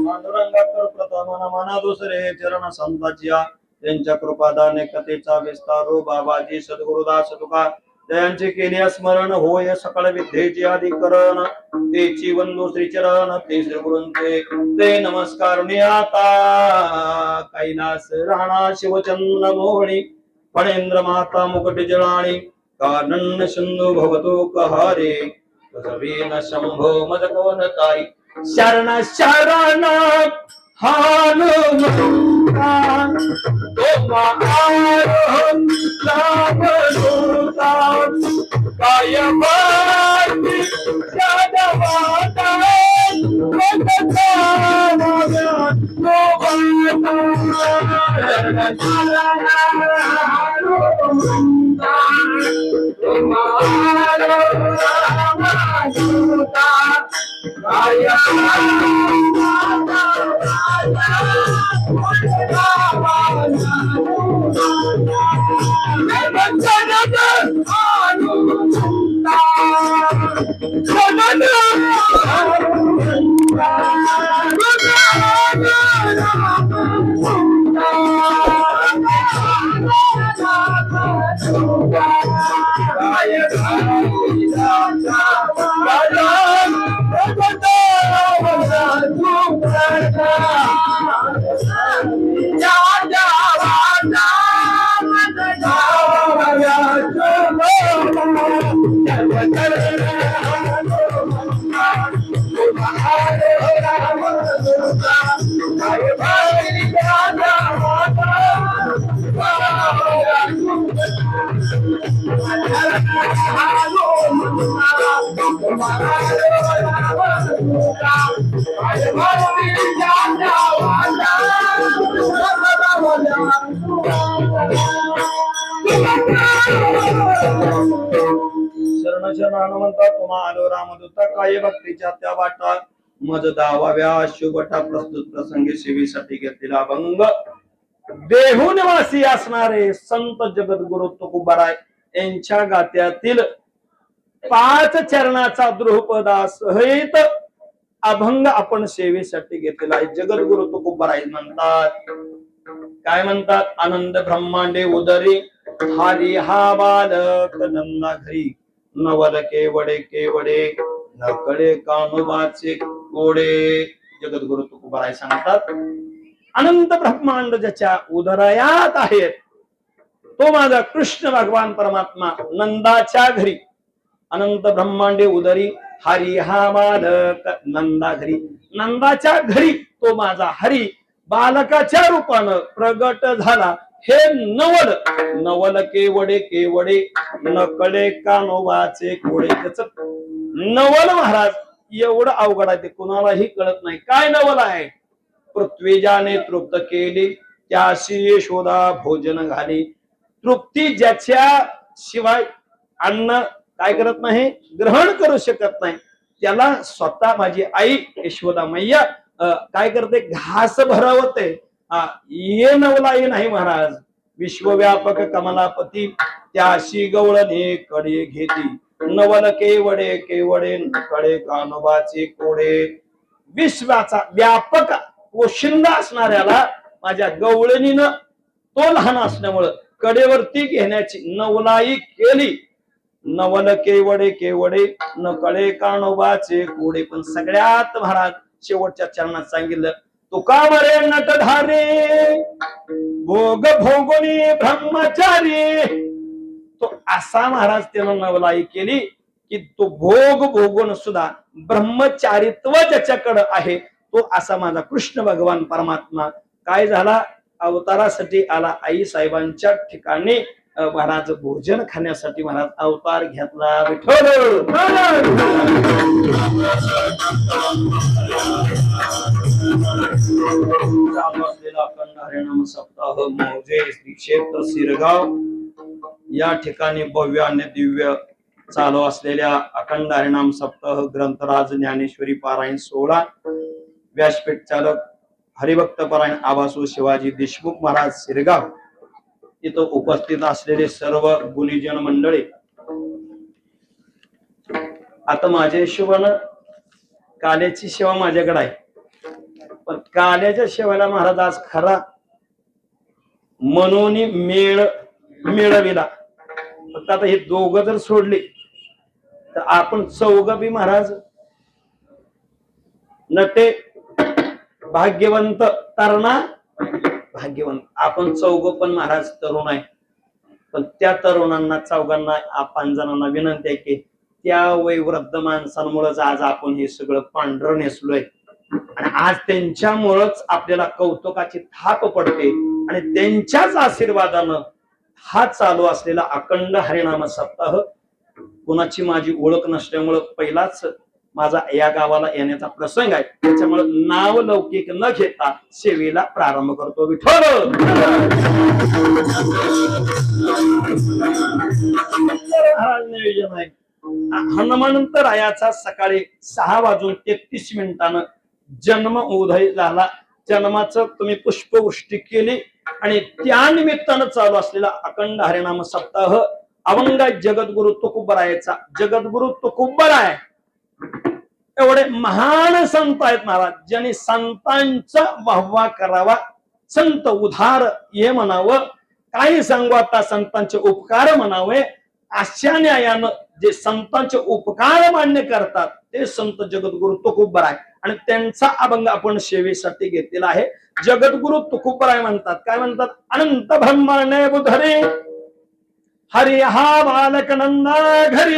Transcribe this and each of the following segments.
पांडुरंगाकर प्रथम नमना दुसरे चरण संतांच्या त्यांच्या कृपादाने कथेचा विस्तारो बाबाजी सद्गुरुदास तुका त्यांचे केले स्मरण होय सकळ विद्येचे अधिकरण तेची वंदो श्रीचरण ते श्री गुरूंचे ते नमस्कार आता कैलास राणा शिवचंद्र मोहणी फणेंद्र माता मुकुट जळाणी कानन सिंधू भवतो कहारे न शंभो मद कोण ताई शरण शरण हनुमान काय माती जगवाता शरण शरण हनुमंता तुम्हा आलो रामदूता काय भक्तीच्या त्या वाटा मज दावाव्या शुभटा प्रस्तुत प्रसंगी सेवेसाठी घेतलेला अभंग देहू निवासी असणारे संत जगद्गुरु तुकोबाराय यांच्या गात्यातील 5 चरणाचा द्रुपदा सहित अभंग आपण सेवेसाठी घेतलेला आहे। जगद्गुरु तुकोबाराय म्हणतात, काय म्हणतात? आनंद ब्रह्मांडे उदरी हरी हा बालक नंदा घरी नवल केवडे केवडे नकळे कानुबाचे गोडे। जगद्गुरु तुकोबाराय सांगतात, अनंत ब्रह्मांड ज्याच्या उदरयात आहेत तो माझा कृष्ण भगवान परमात्मा नंदाच्या घरी, अनंत ब्रह्मांडे उदरी हरी हा बालक नंदा घरी, नंदाच्या घरी तो माझा हरी बालकाच्या रूपानं प्रगट झाला। हे नवल नवल केवडे केवडे नकळे कानोबाचे कोडे। त्याच नवल महाराज एवढं अवघड आहे, ते कुणालाही कळत नाही काय नवल आहे। पृथ्वीजाने तृप्त केली त्याशी यशोदा भोजन घाली, तृप्ती ज्याच्या शिवाय अन्न काय करत नाही, ग्रहण करू शकत नाही, त्याला स्वतः माझी आई यशोदा मैया काय करते, घास भरवते। ये नवलाई नाही महाराज, विश्वव्यापक कमलापती त्याशी गवळणे कडे घेती, नवल केवडे केवडे कडे कानोबाचे कोडे। विश्वाचा व्यापक पोशिंदा असणाऱ्याला माझ्या गवळणीनं तो लहान असल्यामुळं कडेवरती घेण्याची नवलाई केली। नवल केवडे केवडे नकळे कानोबाचे कोडे। पण सगळ्यात महाराज शेवटच्या चरणात सांगितलं, तुका मरे नटधारे भोग भोगुनी ब्रह्मचारी। तो असा महाराज त्यानं नवलाई केली की तो भोग भोगून सुद्धा ब्रह्मचारित्व ज्याच्याकडे आहे तो असा माझा कृष्ण भगवान परमात्मा काय झाला, अवतारासाठी आला। आई साहेबांच्या ठिकाणी महाराज भोजन खाण्यासाठी महाराज अवतार घेतला। विठ्ठल अखंड हरिनाम सप्ताह मौजे श्री क्षेत्र सिरगाव या ठिकाणी भव्य आणि दिव्य चालू असलेल्या अखंड हरिनाम सप्ताह ग्रंथराज ज्ञानेश्वरी पारायण 16 व्यासपीठ चालक हरिभक्त पारायण आबासू शिवाजी देशमुख महाराज सिरगाव इथं उपस्थित असलेले सर्व गुणीजन मंडळी, आता माझ्या हिशोबानं काल्याची सेवा माझ्याकडे आहे, पण काल्याच्या शेवायला महाराज आज खरा म्हणून मेळ मिळविला. फक्त आता हे दोघं जर सोडले तर आपण चौघ बी महाराज नटे भाग्यवंत, तरणा भाग्यवंत. आपण चौघ पण महाराज तरुण आहे. पण त्या तरुणांना चौघांना 5 जणांना विनंती आहे की त्या वयोवृद्ध माणसांमुळेच आज आपण हे सगळं पांढरं नेसलोय आणि आज त्यांच्यामुळेच आपल्याला कौतुकाची थाप पडते आणि त्यांच्याच आशीर्वादानं हा चालू असलेला अखंड हरिनाम सप्ताह, कुणाची माझी ओळख नसल्यामुळं पहिलाच माझा या गावाला येण्याचा प्रसंग आहे. त्याच्यामुळे नाव लौकिक न घेता सेवेला प्रारंभ करतो. विठ्ठल नियोजन आहे. हनुमंतरायाचा सकाळी 6:33 जन्म उदय झाला. जन्माचं तुम्ही पुष्पवृष्टी केली आणि त्या निमित्तानं चालू असलेला अखंड हरिनाम सप्ताह अभंग जगद्गुरु तुकोबरायचा. जगद्गुरु तुकोबराय एवढे महान संत आहेत महाराज, ज्यांनी संतांचा वाहवा करावा, संत उधार हे म्हणावं, काही सांगू आता संतांचे उपकार म्हणावे. अशा न्यायानं जे संतांचे उपकार मान्य करतात ते संत जगद्गुरु तुकोबराय आणि त्यांचा अभंग आपण सेवेसाठी घेतलेला आहे. जगद्गुरु तुकोबराय म्हणतात, काय म्हणतात? अनंत ब्रह्मांडे बुधरी हरी हा बालक नंदा घरी.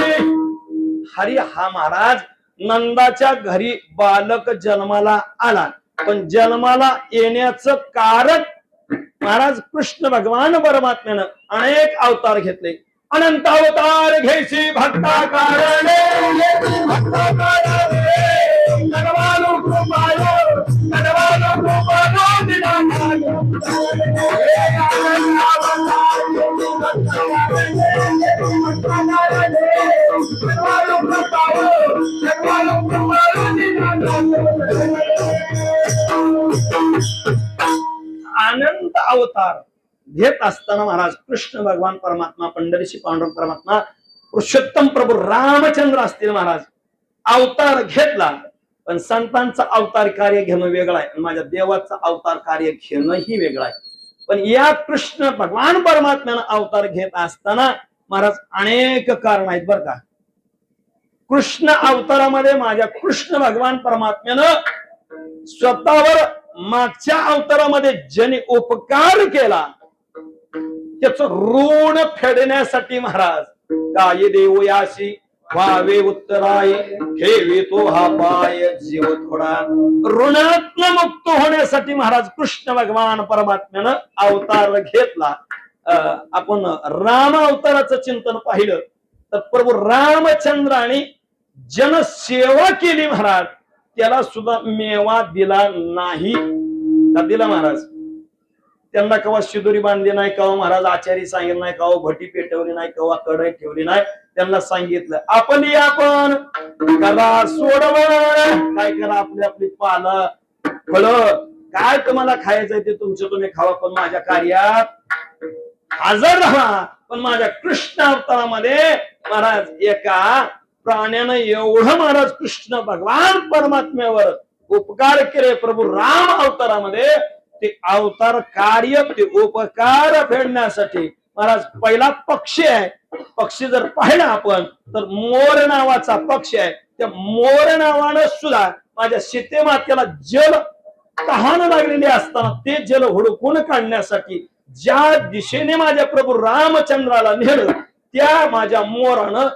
हरी हा महाराज नंदाच्या घरी बालक जन्माला आला, पण जन्माला येण्याचं कारण महाराज कृष्ण भगवान परमात्म्यानं अनेक अवतार घेतले. अनंत अवतार घ्यायची भक्ता कारणे, भक्ता कारणे नगवालो कृपायो, नगवालो कृपायो दिनानायो. अनंत अवतार घेत असताना महाराज कृष्ण भगवान परमात्मा, पंढरीशी पांडुरंग परमात्मा, पुरुषोत्तम प्रभू रामचंद्र असतील महाराज अवतार घेतला. पण संतांचा अवतार कार्य घेणं वेगळं आहे, माझ्या देवाचा अवतार कार्य घेणं ही वेगळं आहे. पण या कृष्ण भगवान परमात्म्यानं अवतार घेत असताना महाराज अनेक कारण आहेत बरं का. कृष्ण अवतारामध्ये माझ्या कृष्ण भगवान परमात्म्यानं स्वतःवर मागच्या अवतारामध्ये ज्यांनी उपकार केला त्याच ऋण फेडण्यासाठी महाराज काय देव याशी व्हावे उत्तराय, ठेवी तो हा पाय जीव थोडा. ऋणात्म मुक्त होण्यासाठी महाराज कृष्ण भगवान परमात्म्यानं अवतार घेतला. आपण राम अवताराचं चिंतन पाहिलं तर प्रभू रामचंद्राने जनसेवा केली महाराज, त्याला सुद्धा मेवा दिला नाही का दिला महाराज? त्यांना कवा शिदोरी बांधली नाही, कवा महाराज आचारी सांगितलं नाही, कवा भटी पेटवली नाही, कवा कढई ठेवली नाही. त्यांना सांगितलं आपण करा सोडव, काय करा आपली आपली पाला फळ काय तुम्हाला खायचंय ते तुमचं तुम्ही खावा, पण माझ्या कार्यात हजर राहा. पण माझ्या कृष्ण अवतारामध्ये महाराज एका प्राण्यानं एवढं महाराज कृष्ण भगवान परमात्म्यावर उपकार केले प्रभू राम अवतारामध्ये. ते अवतार कार्य, ते उपकार फेडण्यासाठी महाराज पहिला पक्षी आहे. पक्षी जर पाहिला आपण तर मोर नावाचा पक्षी आहे. त्या मोर नावानं सुद्धा माझ्या सीते मातेला जल तहान लागलेली असताना ते जल हुडकून काढण्यासाठी ज्या दिशेने माझ्या प्रभू रामचंद्राला नेलं त्या माझ्या मोरानं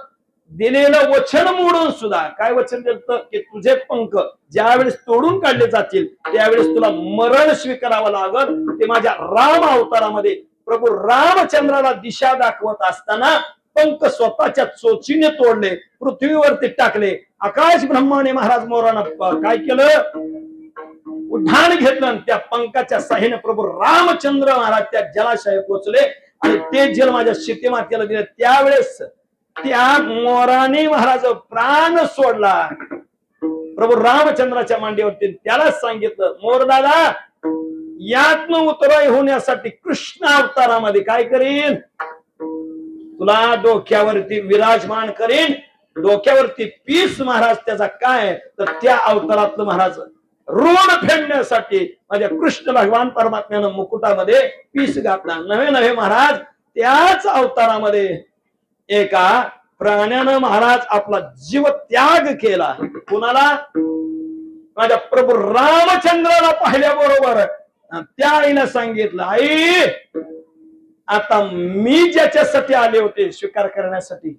दिलेलं वचन मोडून सुद्धा काय वचन दिलं की तुझे पंख ज्यावेळेस तोडून काढले जातील त्यावेळेस तुला मरण स्वीकारावं लागल. ते माझ्या राम अवतारामध्ये प्रभू रामचंद्राला दिशा दाखवत असताना पंख स्वतःच्या चोचीने तोडले, पृथ्वीवरती टाकले. आकाश ब्रह्माने महाराज मोरानं काय केलं? उड्डाण घेतलं आणि त्या पंखाच्या साह्याने प्रभू रामचंद्र महाराज त्या जलाशयात पोहोचले आणि ते जल माझ्या सीते मातेला दिले. त्यावेळेस त्या मोराने महाराज प्राण सोडला प्रभू रामचंद्राच्या मांडीवरती. त्याला सांगितलं मोर दादा यात्म उतराई होण्यासाठी कृष्ण अवतारामध्ये काय करीन? तुला डोक्यावरती विराजमान करीन, डोक्यावरती पीस महाराज. त्याचा काय तर त्या अवतारातलं महाराज ऋण फेडण्यासाठी माझ्या कृष्ण भगवान परमात्म्यानं मुकुटामध्ये पीस घातला. नवे नवे महाराज त्याच अवतारामध्ये एका प्राण्यानं महाराज आपला जीव त्याग केला. कुणाला? माझ्या प्रभू रामचंद्राला पाहिल्याबरोबर त्या आईनं सांगितलं, आई आता मी ज्याच्यासाठी आले होते शिकार करण्यासाठी,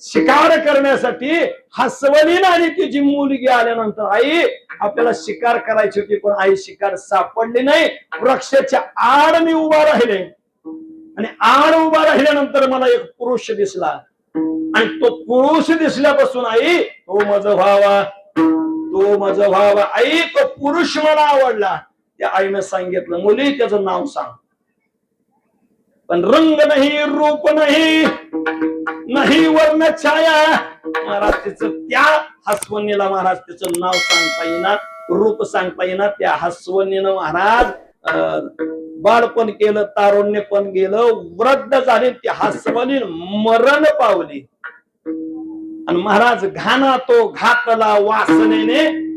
शिकार करण्यासाठी हसवलीन आणि तिची मुलगी आल्यानंतर आई आपल्याला शिकार करायची होती, पण आई शिकार सापडली नाही. वृक्षाच्या आड मी उभा राहिले आणि आड उभा राहिल्यानंतर मला एक पुरुष दिसला आणि तो पुरुष दिसल्यापासून आई तो माझा व्हावा, तो माझा व्हावा. आई तो पुरुष मला आवडला. त्या आईनं सांगितलं, मुली त्याचं नाव सांग. पण रंग नाही, रूप नाही, नाही वर्ण छाया. महाराज तिचं त्या हसवणीला महाराज तिचं नाव सांगता येईना, रूप सांगता येईना. त्या हसवणीनं महाराज बाळपण केलं, तारुण्य पण गेलं, वृद्ध झाले. त्या हसवणी मरण पावली आणि महाराज घाना तो घातला वासनेने.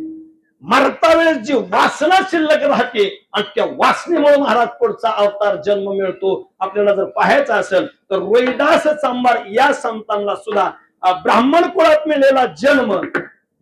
मरता वेळेस जी वासना शिल्लक राहते आणि त्या वासनेमुळे महाराज पुढचा अवतार जन्म मिळतो. आपल्याला जर पाहायचं असेल तर रोहिदास चांभार या संतांना सुद्धा ब्राह्मण कुळात मिळालेला जन्म,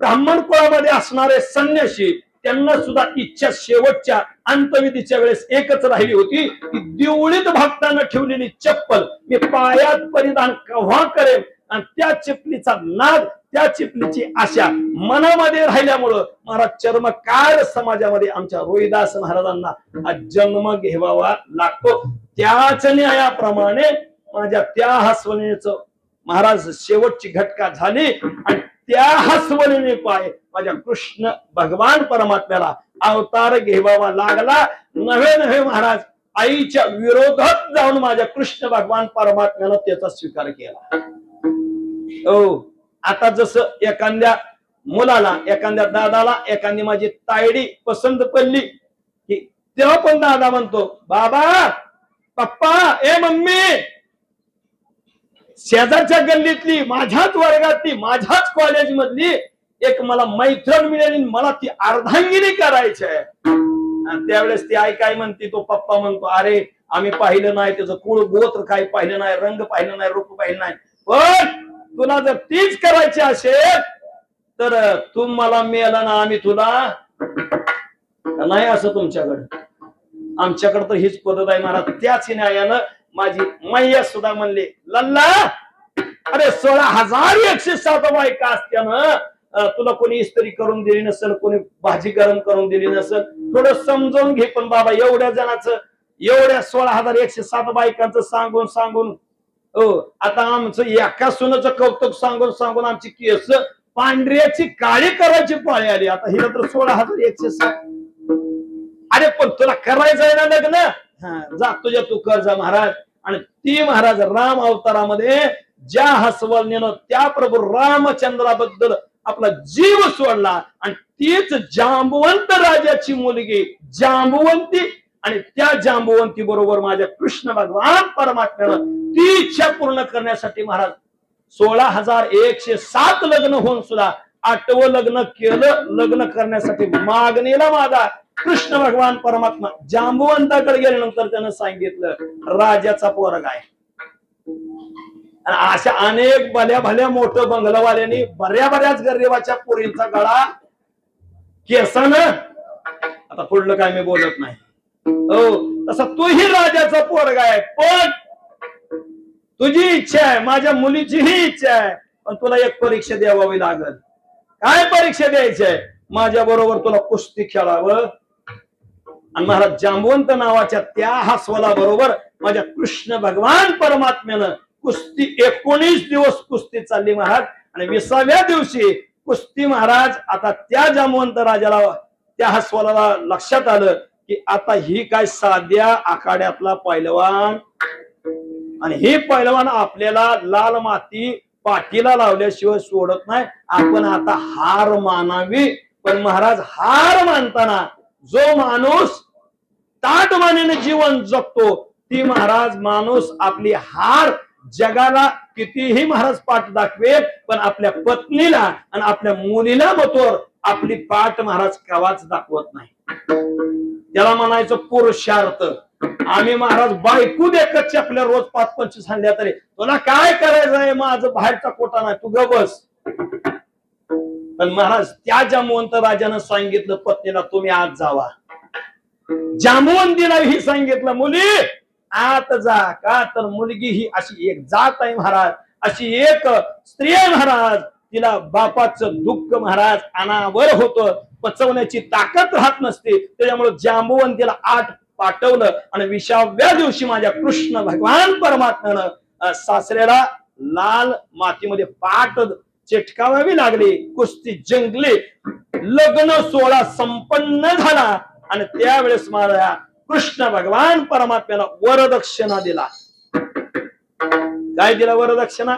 ब्राह्मण कुळामध्ये असणारे संन्यासी, त्यांना सुद्धा इच्छा शेवटच्या अंतविधीच्या वेळेस एकच राहिली होती की देवळीत भक्तांना ठेवलेली चप्पल मी पायात परिधान केव्हा करेल. आणि त्या चिपलीचा नाद, त्या चिपलीची आशा मनामध्ये राहिल्यामुळं महाराज चर्मकार समाजामध्ये आमच्या रोहिदास महाराजांना हा जन्म घ्यावा लागतो. त्याच न्यायाप्रमाणे माझ्या त्या हसवणीचं महाराज शेवटची घटका झाली आणि त्या हसवणीने पाय माझ्या कृष्ण भगवान परमात्म्याला अवतार घ्यावा लागला. नवे नवे महाराज आईच्या विरोधात जाऊन माझ्या कृष्ण भगवान परमात्म्यानं त्याचा स्वीकार केला. हो, आता जसं एखाद्या मुलाला, एखाद्या दादाला एखादी माझी तायडी पसंत पडली की तेव्हा पण दादा म्हणतो, बाबा, पप्पा, ए मम्मी. शेजारच्या गल्लीतली, माझ्याच वर्गातली, माझ्याच कॉलेज मधली एक मला मैत्रीण मिळाली, मला ती अर्धांगिनी करायची आहे. आणि त्यावेळेस ती आई काय म्हणते, तो पप्पा म्हणतो, अरे आम्ही पाहिलं नाही, त्याचं कुळ गोत्र काही पाहिलं नाही, रंग पाहिलं नाही, रूप पाहिलं नाही, पण तुला जर तीच करायची असेल तर तू मला मिळाला ना, आम्ही तुला नाही. असं तुमच्याकडे, आमच्याकडे तर हीच पद्धत आहे महाराज. त्याच न्यायानं माझी मैया सुद्धा म्हणले, लल्ला, अरे 16,107 बायका असत्यानं तुला कोणी इस्त्री करून दिली नसेल, कोणी भाजी गरम करून दिली नसेल, थोडं समजावून घे. पण बाबा एवढ्या जणांचं, एवढ्या 16,107 बायकांचं सांगून सांगून आता आमचं एका सुनाचं कौतुक सांगून सांगून आमची केस पांढऱ्याची काळी करायची पाळी आली. आता हिला तर 16,107. अरे पण तुला करायचं आहे ना लग्न, जा तुझ्या तू कर जा महाराज. आणि ती महाराज राम अवतारामध्ये ज्या हसवणीनं त्या प्रभू रामचंद्राबद्दल आपला जीव सोडला आणि तीच जांबवंत राजाची मुलगी जांबवंती, आणि त्या जांबवंती बरोबर माझ्या कृष्ण भगवान परमात्म्यानं ती इच्छा पूर्ण करण्यासाठी महाराज 16,107 लग्न होऊन सुद्धा 8वं लग्न केलं. लग्न करण्यासाठी मागणीला माझा कृष्ण भगवान परमात्मा जांबवंताकडे गेल्यानंतर त्यानं सांगितलं, राजाचा पोरगा आहे. आणि अशा अनेक भल्या भल्या मोठं बंगलावाल्यांनी बऱ्याच गरीबाच्या पोरींचा गळा केसानं, आता पुढलं काय मी बोलत नाही, हो तसा तूही राजाचा पोरगा आहे. पण तुझी इच्छा आहे, माझ्या मुलीचीही इच्छा आहे, पण तुला एक परीक्षा द्यावी लागल. काय परीक्षा द्यायची आहे? माझ्या बरोबर तुला कुस्ती खेळावं. आणि महाराज जांबवंत नावाच्या त्या हसवला बरोबर माझ्या कृष्ण भगवान परमात्म्यानं कुस्ती 19 दिवस कुस्ती चालली महाराज. आणि 20व्या दिवशी कुस्ती महाराज, आता त्या जांबवंत राजाला, त्या हसवाला लक्षात आलं की आता ही काय साध्या आखाड्यातला पैलवान, आणि हे पैलवान आपल्याला लाल माती पाठीला लावल्याशिवाय सोडत नाही, आपण आता हार मानावी. पण महाराज हार मानताना जो माणूस ताटमानेने जीवन जगतो, ती महाराज माणूस आपली हार जगाला कितीही महाराज पाठ दाखवेल, पण आपल्या पत्नीला आणि आपल्या मुलीला मथोर आपली पाठ महाराज कवाच दाखवत नाही. त्याला म्हणायचं पुरुषार्थ. आम्ही महाराज बायकू देखत आपल्या रोज 5-25 हाणल्या तरी तुला काय करायचंय, माझं बाहेरचा कोटा नाही, तू ग बस. पण महाराज त्या जांबुवंत राजानं सांगितलं पत्नीला तुम्ही आत जावा. जांबुवंतीला ही सांगितलं मुली आत जा. का तर मुलगी ही अशी एक जात आहे महाराज, अशी एक स्त्री आहे महाराज, तिला बापाचं दुःख महाराज अनावर होतं, पचवण्याची ताकद राहत नसते. त्याच्यामुळे जांबुवंतीला आत पाठवलं आणि 20व्या दिवशी माझ्या कृष्ण भगवान परमात्म्यानं सासऱ्याला लाल मातीमध्ये पाठ चिटकावावी लागली. कुस्ती जिंकली, लग्न सोहळा संपन्न झाला आणि त्यावेळेस माझ्या कृष्ण भगवान परमात्म्याला वरदक्षिणा दिला. काय दिला वरदक्षिणा?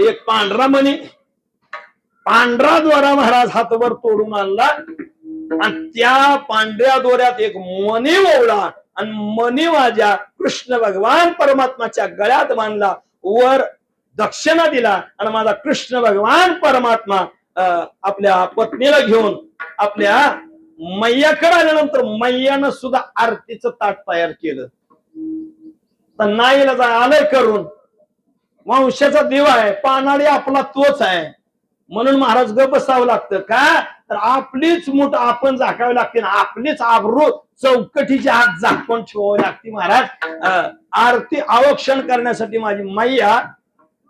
एक पांढरा मणी, पांढरा दोरा महाराज हातभर तोडून आणला आणि त्या पांढऱ्या दोऱ्यात एक मणी ओवला आणि मणी माझ्या कृष्ण भगवान परमात्माच्या गळ्यात बांधला, वर दक्षिणा दिला आणि माझा कृष्ण भगवान परमात्मा आपल्या पत्नीला घेऊन आपल्या मैयाकडे आल्यानंतर मैयानं सुद्धा आरतीचं ताट तयार केलं. तर नाईला आलंय करून, वंशाचा दिवा आहे, पानाळी आपला तोच आहे म्हणून महाराज ग बसावं लागतं. का तर आपलीच मूठ आपण झाकावी लागते, आपलीच आबरू चौकटीच्या हात झाकून ठेवावी लागते महाराज. आरती अवक्षण करण्यासाठी माझी मैया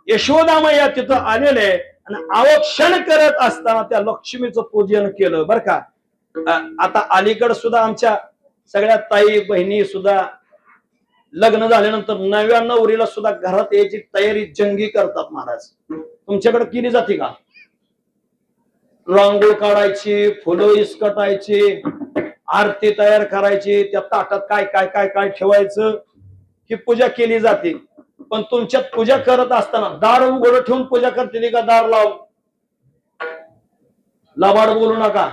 यशोदा मैया तिथं आलेले आणि अवक्षण करत असताना त्या लक्ष्मीचं पूजन केलं बर का. आता अलीकडे सुद्धा आमच्या सगळ्या ताई बहिणी सुद्धा लग्न झाल्यानंतर नव्या नवरीला सुद्धा घरात यायची तयारी जंगी करतात महाराज. तुमच्याकडे केली जाते का? रांगोळ काढायची, फुलं इसकटायची, आरती तयार करायची, त्या ताटात काय काय काय काय ठेवायचं, ही पूजा केली जाते. पण तुमच्यात पूजा करत असताना दार उघड ठेवून पूजा करते का दार लावून? लबाड बोलू नका.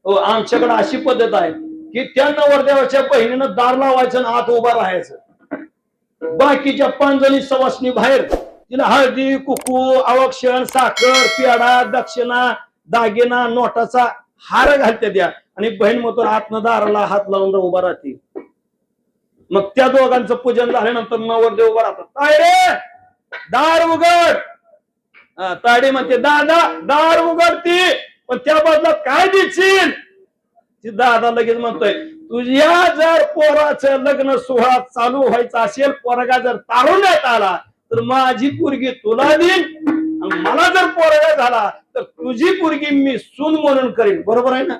आमच्याकडे अशी पद्धत आहे की त्या नवरदेवाच्या बहिणीनं दार लावायचं आणि आत उभा राहायचं. बाकीच्या 5 जणी सवासनी बाहेर, तिला हळदी कुकू अवक्षण साखर पेढा दक्षिणा दागिना नोटाचा हार घालते द्या आणि बहीण मग आतनं दाराला हात लावून उभा राहते. मग त्या दोघांचं पूजन झाल्यानंतर नवरदेव उभा राहतात. काय रे दार उघड. ताडी म्हणते दादा दार उघडती, पण त्या बदलात काय देशील? ती दादा लगेच म्हणतोय तुझ्या जर पोराचं लग्न सोहळा चालू व्हायचा असेल, पोरगा जर तारुण्यात आला तर माझी पोरगी तुला देईन आणि मला जर पोरगा झाला तर तुझी पोरगी मी सून म्हणून करीन. बरोबर आहे ना?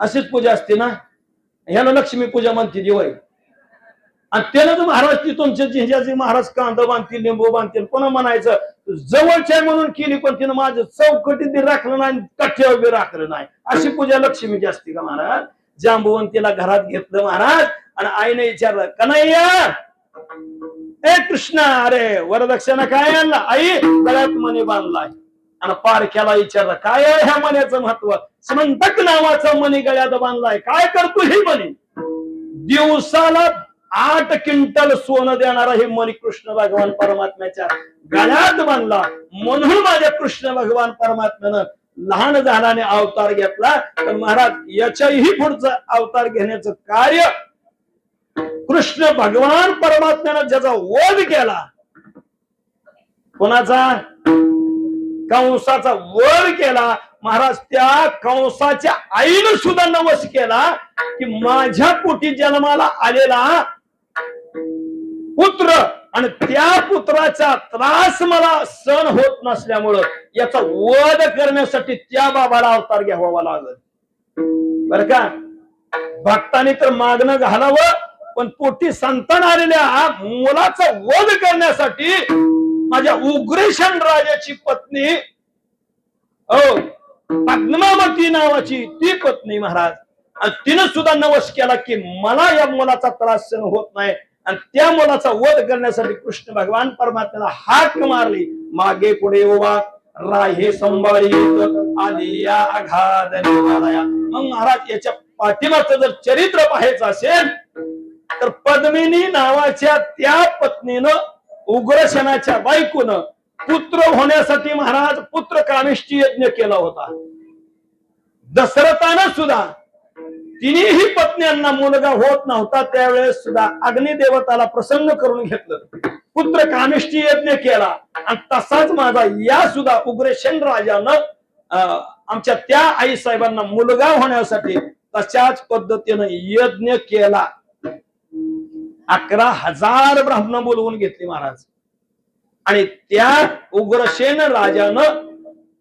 अशीच पूजा असते ना. ह्याला लक्ष्मी पूजा म्हणते दिवाळी. आणि त्याला तर महाराज ती तुमच्या जिंजाचे महाराज कांदा बांधतील लिंबू बांधतील, पुन्हा म्हणायचं जवळच्या म्हणून केली पण तिनं माझं चौकटीत बी राखलं नाही कठ्यावर बी राखलं नाही. अशी पूजा लक्ष्मीची असते का महाराज? जांबुवंतीला घरात घेतलं महाराज आणि आईने विचारलं कन्हैया ए कृष्णा अरे वरदक्षिणा काय आणला? आई गळ्यात मणी बांधलाय. आणि पारख्याला विचारलं काय आहे ह्या मण्याचं महत्व? समंतक नावाचा मणी गळ्यात बांधलाय, काय करतो ही मणी? दिवसाला 8 क्विंटल सोनं देणारा हे मणी कृष्ण भगवान परमात्म्याच्या गळ्यात बांधला. म्हणून माझ्या कृष्ण भगवान परमात्म्यानं लहान झाल्याने अवतार घेतला. तर महाराज याच्याही पुढचं अवतार घेण्याचं कार्य कृष्ण भगवान परमात्म्यानं ज्याचा वध केला, कोणाचा? कंसाचा वध केला महाराज. त्या कंसाच्या आईनं सुद्धा नवस केला की माझ्या पोटी जन्माला आलेला पुत्र आणि त्या पुत्राचा त्रास मला सहन होत नसल्यामुळं याचा वध करण्यासाठी त्या बाबाला अवतार घ्यावा लागल. बर का? भक्तांनी तर मागणं घालावं, पण पोटी संतान आलेल्या मुलाचा वध करण्यासाठी माझ्या उग्रेशन राजाची पत्नी पद्मावती नावाची ती पत्नी महाराज, आणि तिनं सुद्धा नवस केला की मला या मुलाचा त्रास सहन होत नाही आणि त्या मुलाचा वध करण्यासाठी कृष्ण भगवान परमात्म्याला हाक मारली. मागे पुढे उभा राहे संभाळी आली या आघात. मग महाराज याच्या पाठीमागचं जर चरित्र पाहायचं असेल तर पद्मिनी नावाच्या त्या पत्नीनं उग्रसेनाच्या बायकोनं पुत्र होण्यासाठी महाराज पुत्र कामेष्टी यज्ञ केला होता. दशरथानं सुद्धा तिन्ही पत्न्यांना मुलगा होत नव्हता त्यावेळेस सुद्धा अग्निदेवताला प्रसन्न करून घेतलं, पुत्र कामेष्टी यज्ञ केला. आणि तसाच माझा या सुद्धा उग्रसेन राजानं आमच्या त्या आई साहेबांना मुलगा होण्यासाठी तशाच पद्धतीनं यज्ञ केला. 11,000 ब्राह्मण बोलवून घेतली महाराज. आणि त्या उग्रसेन राजानं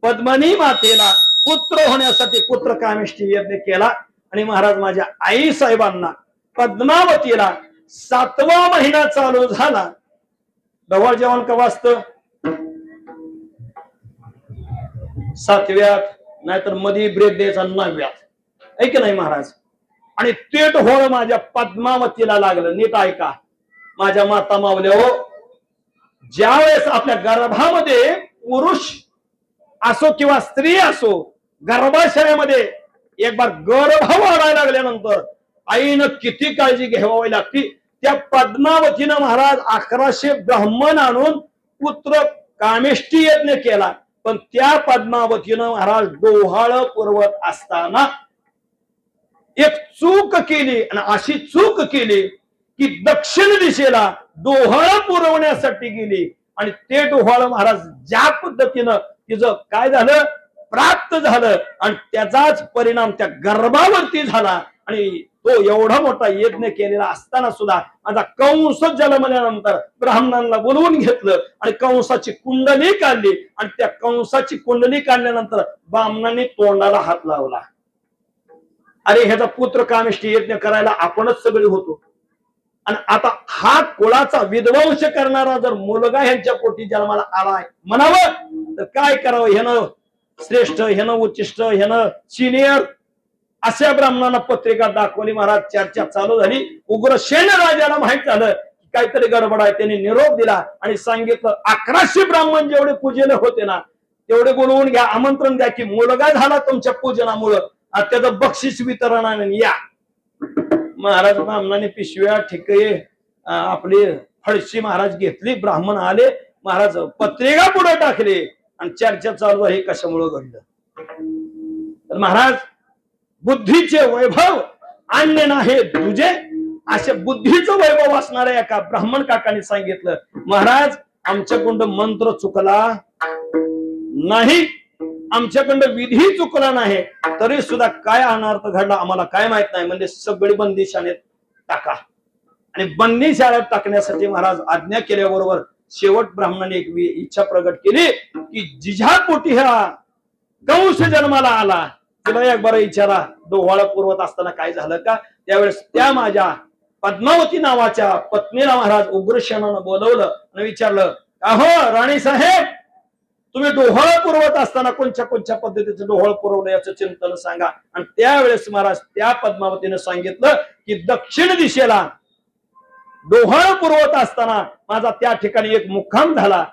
पद्मिनी मातेला पुत्र होण्यासाठी पुत्र कामेष्टी यज्ञ केला. आणि महाराज माझ्या आई साहेबांना पद्मावतीला 7वा महिना चालू झाला. ढवळ जेवण कवा असतं? 7व्यात, नाहीतर मध्ये ब्रेक द्यायचा 9व्यात, आहे की नाही महाराज. आणि ते ढोळ माझ्या पद्मावतीला लागलं. नीट ऐका माझ्या माता मावल्या हो, ज्या वेळेस आपल्या गर्भामध्ये पुरुष असो किंवा स्त्री असो, गर्भाशयामध्ये एक बार गर्भ वाढायला लागल्यानंतर आईनं किती काळजी घ्यावी लागती. त्या पद्मावतीनं महाराज 1100 ब्राह्मण आणून पुत्र कामेष्टी यज्ञ केला. पण त्या पद्मावतीनं महाराज डोहाळ पुरवत असताना एक चूक केली. आणि अशी चूक केली की दक्षिण दिशेला डोहाळ पुरवण्यासाठी गेली. आणि ते डोहाळ महाराज ज्या पद्धतीनं तिचं काय झालं, प्राप्त झालं. आणि त्याचाच परिणाम त्या गर्भावरती झाला. आणि तो एवढा मोठा यज्ञ केलेला असताना सुद्धा माझा कंस जन्मल्यानंतर ब्राह्मणांना बोलवून घेतलं आणि कंसाची कुंडली काढली. आणि त्या कंसाची कुंडली काढल्यानंतर ब्राह्मणांनी तोंडाला हात लावला. अरे ह्याचा पुत्र कामेष्टी यज्ञ करायला आपणच सगळे होतो. आणि आता हा कुळाचा विध्वंस करणारा जर मुलगा ह्यांच्या पोटी जन्माला आलाय म्हणावं तर काय करावं. ह्यानं श्रेष्ठ, ह्यानं उच्चिष्ट, ह्यानं सिनियर अशा ब्राह्मणांना पत्रिका दाखवली. महाराज चर्चा चालू झाली. उग्रसेन राजाला माहित झालं की काहीतरी गडबड आहे. त्यांनी निरोप दिला आणि सांगितलं 1100 ब्राह्मण जेवढे पूजेले होते ना तेवढे बोलवून घ्या, आमंत्रण द्या की मुलगा झाला तुमच्या पूजनामुळं, त्याचं बक्षीस वितरणाने या. महाराज ब्राह्मणाने पिशव्या ठिकये आपली फळशी महाराज घेतली. ब्राह्मण आले, महाराज पत्रिका पुढे टाकली आणि चर्चा चालू आहे कशामुळे घडलं. तर महाराज बुद्धीचे वैभव आणले नाही तुझे, असे बुद्धीचं वैभव असणाऱ्या एका ब्राह्मण काकाने सांगितलं, महाराज आमच्याकडून मंत्र चुकला नाही, आमच्याकडं विधी चुकला नाही, तरी सुद्धा काय अनर्थ घडला आम्हाला काय माहित नाही. म्हणजे सगळी बंदी शाळेत टाका. आणि बंदी शाळेत टाकण्यासाठी महाराज आज्ञा केल्याबरोबर शेवट ब्राह्मणाने एक इच्छा प्रगट केली की जिझ्या पोटी हा कंस जन्माला आला तुला एक बरं विचारा, डोहाळा पुरवत असताना काय झालं का. त्यावेळेस त्या माझ्या पद्मावती नावाच्या पत्नीला महाराज उग्रसेनानं बोलवलं आणि विचारलं, अहो राणी साहेब, तुम्ही डोहाळ पुरवत असताना कोणत्या कोणत्या पद्धतीचं डोहाळ पुरवलं याचं चिंतन सांगा. आणि त्यावेळेस महाराज त्या पद्मावतीने सांगितलं की दक्षिण दिशेला डोहाळ पुरवत असताना माझा त्या ठिकाणी एक मुक्काम झाला.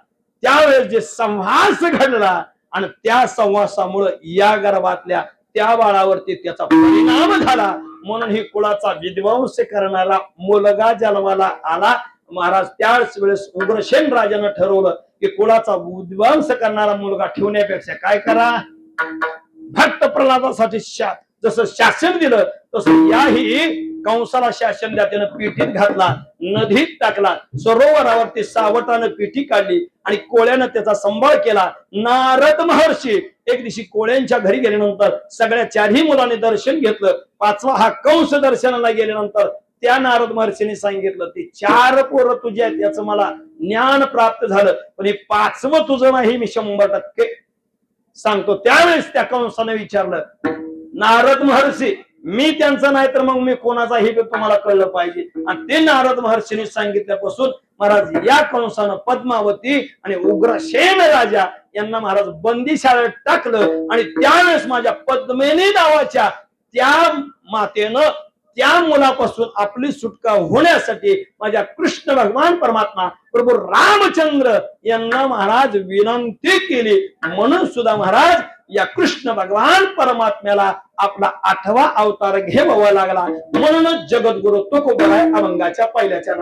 त्यावेळेस जे संवास घडला आणि त्या संवासामुळे या गर्भातल्या त्या बाळावरती त्याचा परिणाम झाला. म्हणून ही कुळाचा विध्वंस करणारा मुलगा जन्माला आला. महाराज त्याच वेळेस उग्रसेन राजानं ठरवलं की कुळाचा विध्वंस करणारा मुलगा ठेवण्यापेक्षा काय करा, भक्त प्रल्हादासाठी जसं शासन दिलं तसं याही कंसाला शासन द्या. त्यानं पिठीत घातला, नदीत टाकला, सरोवरावरती सावटानं पिठी काढली आणि कोळ्यानं त्याचा सांभाळ केला. नारद महर्षी एक दिवशी कोळ्यांच्या घरी गेल्यानंतर सगळ्या 4ही मुलांनी दर्शन घेतलं. 5वा हा कंस दर्शनाला गेल्यानंतर त्या नारद महर्षीने सांगितलं, ते 4 पोरं तुझे आहेत याचं मला ज्ञान प्राप्त झालं, पण हे 5वं तुझं नाही, मी 100% सांगतो. त्यावेळेस त्या कंसाने विचारलं, नारद महर्षी मी त्यांचं नाही तर मग मी कोणाचा हे तुम्हाला कळलं पाहिजे. आणि ते नारद महर्षीने सांगितल्यापासून महाराज या कंसानं पद्मावती आणि उग्रसेन राजा यांना महाराज बंदीशाळेत टाकलं. आणि त्यावेळेस माझ्या पद्मिनी नावाच्या त्या मातेनं त्या मुलापासून आपली सुटका होण्यासाठी माझ्या कृष्ण भगवान परमात्मा प्रभू रामचंद्र यांना महाराज विनंती केली. म्हणून सुद्धा महाराज या कृष्ण भगवान परमात्म्याला आपला 8वा अवतार घ्यावा लागला. म्हणूनच जगद्गुरु तुकोबराय अभंगाच्या पहिल्याच्या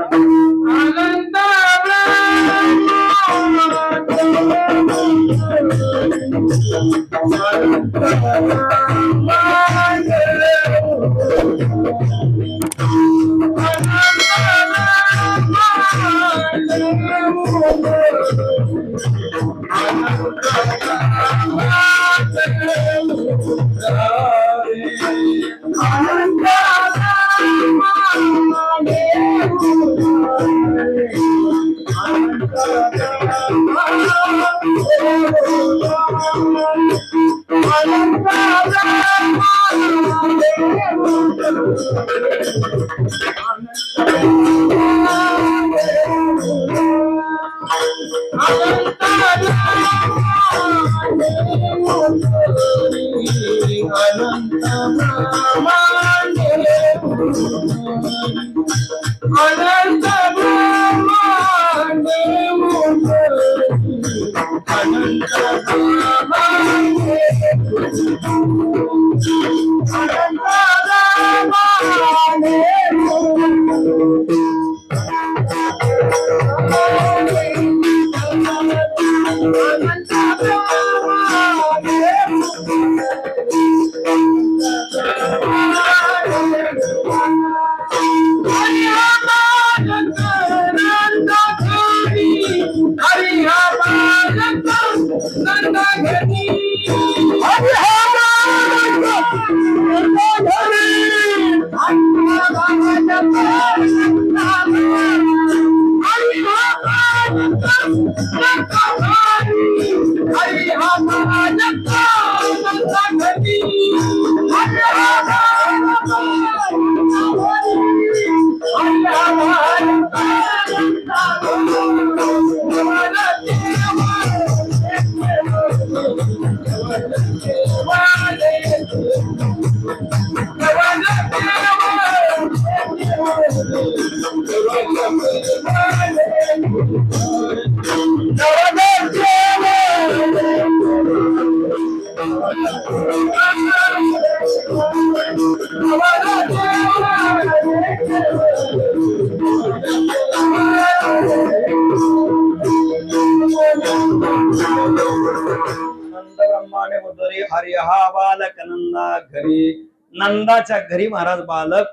हरी हा बालक नंदा घरी. नंदाच्या घरी महाराज बालक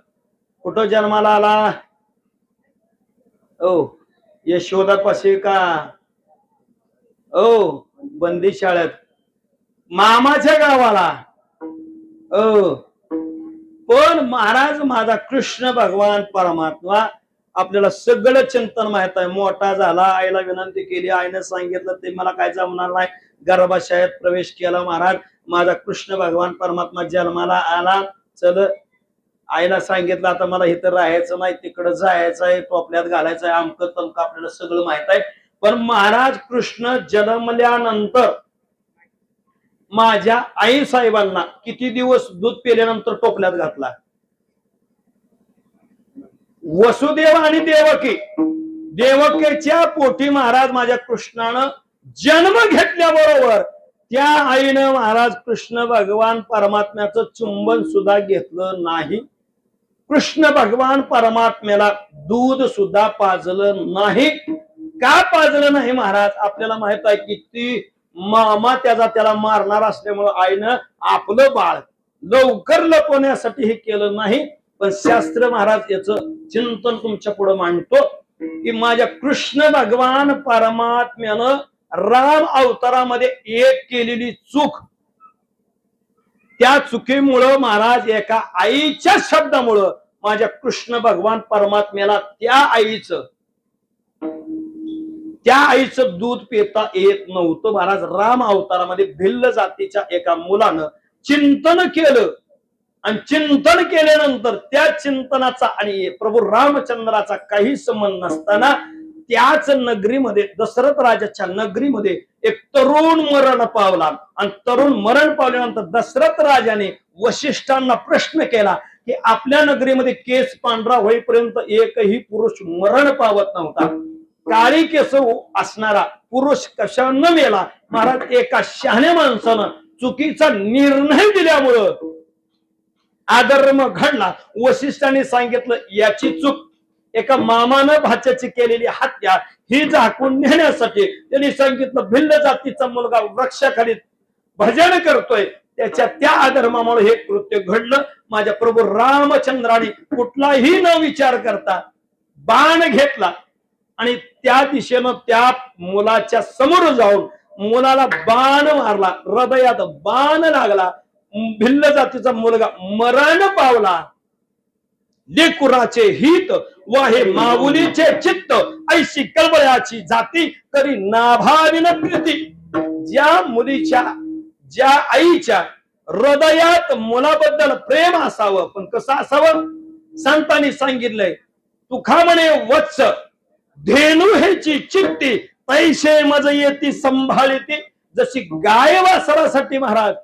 कुठं जन्माला आला? ओ यशोदापाशी का? ओ बंदी शाळेत मामाच्या गावाला. ओ पण महाराज माझा कृष्ण भगवान परमात्मा आपल्याला सगळं चिंतन माहित आहे. मोठा झाला, आईला विनंती केली, आईने सांगितलं ते मला काय जमणार नाही, गर्भाशयात प्रवेश केला. महाराज माझा कृष्ण भगवान परमात्मा जन्माला आला. चल आईला सांगितलं आता मला इथं राहायचं नाही, तिकडं जायचं आहे, टोपल्यात घालायचं आहे, अमकं तमकं आपल्याला सगळं माहित आहे. पण महाराज कृष्ण जन्मल्यानंतर माझ्या आई साहेबांना किती दिवस दूध पिल्यानंतर टोपल्यात घातला? वसुदेव आणि देवकी, देवकीच्या पोटी महाराज माझ्या कृष्णानं जन्म घेतल्याबरोबर त्या आईनं महाराज कृष्ण भगवान परमात्म्याचं चुंबन सुद्धा घेतलं नाही. कृष्ण भगवान परमात्म्याला दूध सुद्धा पाजलं नाही. का पाजलं नाही महाराज? आपल्याला माहित आहे की ती मामा त्याला मारणार असल्यामुळं आईनं आपलं बाळ लवकर लपवण्यासाठी हे केलं नाही. पण शास्त्र महाराज याचं चिंतन तुमच्या पुढे मांडतो की माझ्या कृष्ण भगवान परमात्म्यानं राम अवतारामध्ये एक केलेली चूक, त्या चुकीमुळं महाराज एका आईच्या शब्दामुळं माझ्या कृष्ण भगवान परमात्म्याला त्या आईचं दूध पिता येत नव्हतं. महाराज राम अवतारामध्ये भिल्ल जातीच्या एका मुलानं चिंतन केलं आणि चिंतन केल्यानंतर त्या चिंतनाचा आणि प्रभू रामचंद्राचा काही संबंध नसताना त्याच नगरीमध्ये, दशरथ राजाच्या नगरीमध्ये एक तरुण मरण पावला. आणि तरुण मरण पावल्यानंतर दशरथ राजाने वशिष्ठांना प्रश्न केला की आपल्या नगरीमध्ये केस पांढरा होईपर्यंत एकही पुरुष मरण पावत नव्हता, काळी केस असणारा पुरुष कशानं मेला? महाराज एका शहाण्या माणसानं चुकीचा निर्णय दिल्यामुळं अधर्म घडला. वशिष्ठांनी सांगितलं याची चूक एका मामानं भाच्याची केलेली हत्या ही झाकून नेण्यासाठी त्यांनी सांगितलं भिल्ल जातीचा मुलगा वृक्षाखाली भजन करतोय, त्याच्या त्या अधर्मामुळे हे कृत्य घडलं. माझ्या प्रभू रामचंद्राने कुठलाही न विचार करता बाण घेतला आणि त्या दिशेनं त्या मुलाच्या समोर जाऊन मुलाला बाण मारला, हृदयात बाण लागला. भिल्ल जातीचा मुलगा मरण पावला. लेकुराचे हित व हे माऊलीचे चित्त ऐशी कळवळ्याची जाती तरी नाभाविन प्रीती. ज्या मुलीच्या ज्या आईच्या हृदयात मुलाबद्दल प्रेम असावं, पण कसं असावं संतांनी सांगितलंय तुखा म्हणे वत्स धेनू ह्याची चित्ती पैसे मज येती संभाळीती. जशी गाय वासरासाठी महाराज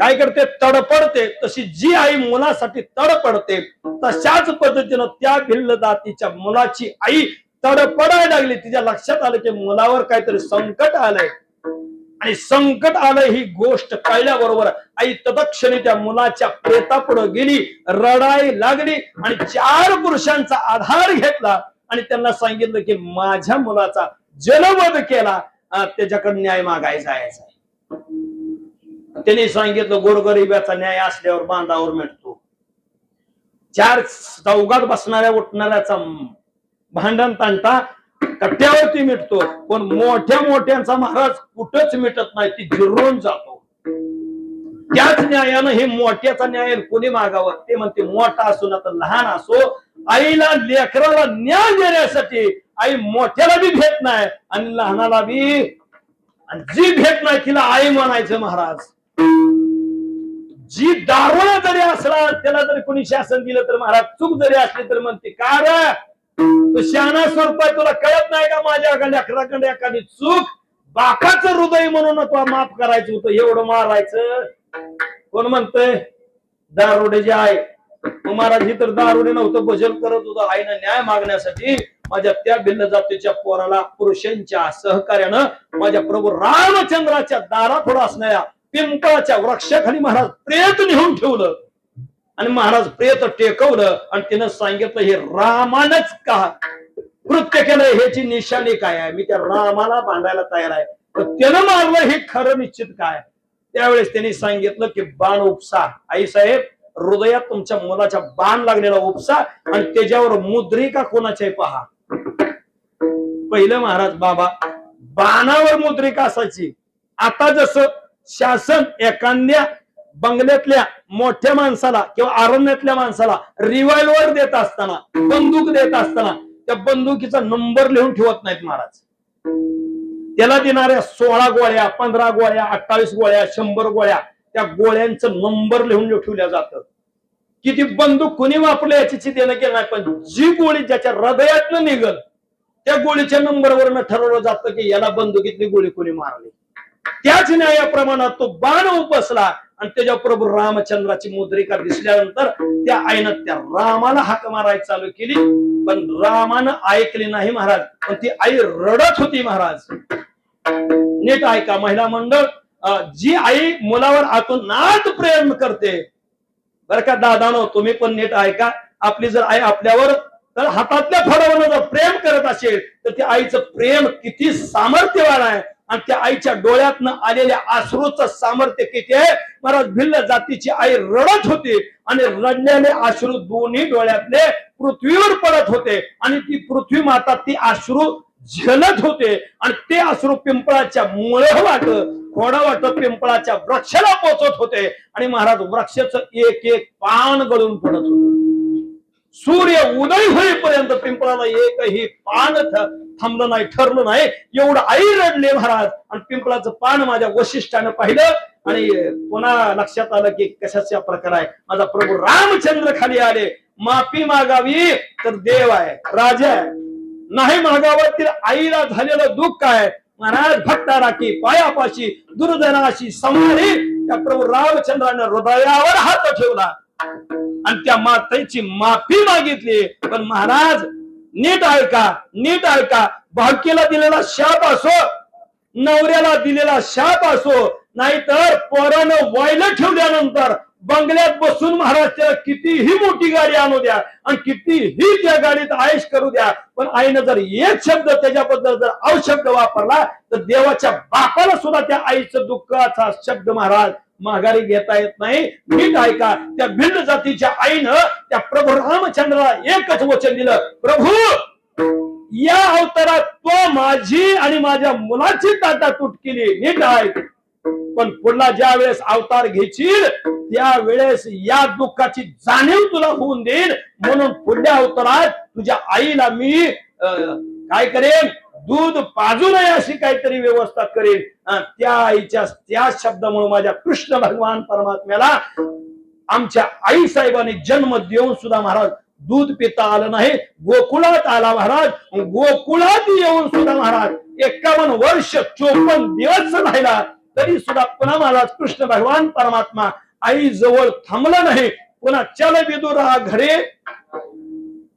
काय करते तडपडते, तशी जी आई मुलासाठी तडपडते तशाच पद्धतीनं त्या भिल्ल जातीच्या मुलाची आई तडपडायला लागली. तिच्या लक्षात आलं की मुलावर काहीतरी संकट आलंय आणि संकट आलंय ही गोष्ट कळल्याबरोबर आई तत्क्षणी त्या मुलाच्या प्रेतापुढे गेली, रडाई लागली आणि 4 पुरुषांचा आधार घेतला आणि त्यांना सांगितलं की माझ्या मुलाचा जलवध केला, त्याच्याकडे न्याय मागायचा आहे. त्यांनी सांगितलं गोरगरिबाचा न्याय असल्यावर बांधावर मिळतो. 4 चौघात बसणाऱ्या उठणाऱ्याचा भांडण तांटा कट्ट्यावरती मिटतो, पण मोठ्या मोठ्यांचा महाराज कुठंच मिटत नाही, ती जिरून जातो. त्याच न्यायानं हे मोठ्याचा न्याय कोणी मागावं, ते म्हणते मोठा असो ना तर लहान असो, आईला लेकराला न्याय देण्यासाठी आई मोठ्याला बी भेट नाही आणि लहानाला बी, आणि जी भेट नाही तिला आई म्हणायचं महाराज. जी दारुणा जरी असला त्याला जरी कोणी शासन दिलं तर महाराज चूक जरी असली तर म्हणते का रे तू शहाणा स्वरूपाय, तुला कळत नाही का माझ्या लेकराकडे एखादी चूक बाकाचं हृदय म्हणून तुला माफ करायचं होतं, एवढं मारायचं. कोण म्हणतंय दारुडे जे आहे महाराज, ही तर दारुडे नव्हतं, भजन करत होतं आईनं न्याय मागण्यासाठी. माझ्या त्या भिल्ल जातीच्या पोराला पुरुषांच्या सहकार्यानं माझ्या प्रभू रामचंद्राच्या दारापुढे असणाऱ्या पिंपळाच्या वृक्षाखाली महाराज प्रेत नेऊन ठेवलं आणि महाराज प्रेत टेकवलं आणि तिनं सांगितलं हे रामानच का कृत्य केलंय, ह्याची निशाणी काय आहे, मी त्या रामाला बांधायला तयार आहे. त्यानं मारलं हे खरं निश्चित काय. त्यावेळेस त्यांनी सांगितलं की बाण उपसा, आई साहेब हृदयात तुमच्या मुलाच्या बाण लागलेला उपसा आणि त्याच्यावर मुद्रिका कोणाची पहा. पहिलं महाराज बाबा बाणावर मुद्रिका असायची. आता जसं शासन एखाद्या बंगल्यातल्या मोठ्या माणसाला किंवा अरण्यातल्या माणसाला रिव्हॉल्वर देत असताना, बंदूक देत असताना त्या बंदुकीचा नंबर लिहून ठेवत नाहीत महाराज. त्याला देणाऱ्या 16 गोळ्या, 15 गोळ्या, 28 गोळ्या, 100 गोळ्या, त्या गोळ्यांचं नंबर लिहून ठेवल्या जातं. की ती बंदूक कोणी वापरली याची देणं केलं नाही, पण जी गोळी ज्याच्या हृदयातनं निघल त्या गोळीच्या नंबरवरनं ठरवलं जातं की याला बंदुकीतली गोळी कोणी मारली. त्याच न्यायाप्रमाणे तो बाण उपसला आणि त्याच्या प्रभू रामचंद्राची मुद्रिका दिसल्यानंतर त्या आईनं त्या रामाला हाक मारायला चालू केली, पण रामानं ऐकली नाही महाराज. पण ती आई रडत होती महाराज. नीट ऐका महिला मंडळ, जी आई मुलावर आतून नात प्रेम करते बरं का दादानो, तुम्ही पण नीट ऐका. आपली जर आई आपल्यावर तर हातातल्या फळावर जर प्रेम करत असेल तर त्या आईचं प्रेम किती सामर्थ्यवान आहे आणि त्या आईच्या डोळ्यातनं आलेल्या अश्रूचं सामर्थ्य किती आहे महाराज. भिल्ल जातीची आई रडत होती आणि रडलेले अश्रू दोन्ही डोळ्यातले पृथ्वीवर पडत होते आणि ती पृथ्वी माता ती अश्रू झेलत होते आणि ते अश्रू पिंपळाच्या मुळे वाटत थोडं वाटत पिंपळाच्या वृक्षाला पोचत होते आणि महाराज वृक्षाचं एक एक पान गळून पडत होत. सूर्य उदय होईपर्यंत पिंपळाला एकही पान थांबलं नाही, ठरलं नाही, एवढं आई रडले महाराज. आणि पिंपळाचं पान माझ्या वशिष्ठानं पाहिलं आणि पुन्हा लक्षात आलं की कशाचा प्रकार आहे. माझा प्रभू रामचंद्र खाली आले. माफी मागावी तर देव आहे, राजा आहे, नाही मागावं तर आईला झालेलं दुःख आहे महाराज. भक्ता राखी पायापाशी दुर्जनाशी संहारी त्या प्रभू रामचंद्राने हृदयावर हात ठेवला आणि त्या मातेची माफी मागितली. पण महाराज नीट ऐका, नीट ऐका. भावकीला दिलेला शाप असो, नवऱ्याला दिलेला शाप असो, नाहीतर पोरानं वायलं ठेवल्यानंतर बंगल्यात बसून महाराज त्याला कितीही मोठी गाडी आणू द्या आणि कितीही त्या गाडीत आयश करू द्या, पण आईनं जर एक शब्द त्याच्याबद्दल जर अवशब्द वापरला तर देवाच्या बापाला सुद्धा त्या आईचं दुःखाचा शब्द महाराज माघारी घेता येत नाही. नीट ऐका, त्या भिल्ल जातीच्या आईनं त्या प्रभू रामचंद्राला एकच वचन दिलं, प्रभू या अवतारात तो माझी आणि माझ्या मुलाची ताटातूट केली. नीट ऐक, पण पुढला ज्या वेळेस अवतार घेशील त्या वेळेस या दुःखाची जाणीव तुला होऊन देईल. म्हणून पुढल्या अवतारात तुझ्या आईला मी काय करेन, दूध पाजू नये अशी काहीतरी व्यवस्था करेन. त्या आईच्या त्या शब्दामुळे माझ्या कृष्ण भगवान परमात्म्याला आमच्या आई साहेबांनी जन्म देऊन सुद्धा महाराज दूध पिता आलं नाही. गोकुळात आला महाराज, गोकुळात येऊन सुद्धा महाराज 51 वर्ष 54 दिवस राहिला तरी सुद्धा पुन्हा महाराज कृष्ण भगवान परमात्मा आई जवळ थांबला नाही. पुन्हा चल विदुरा घरे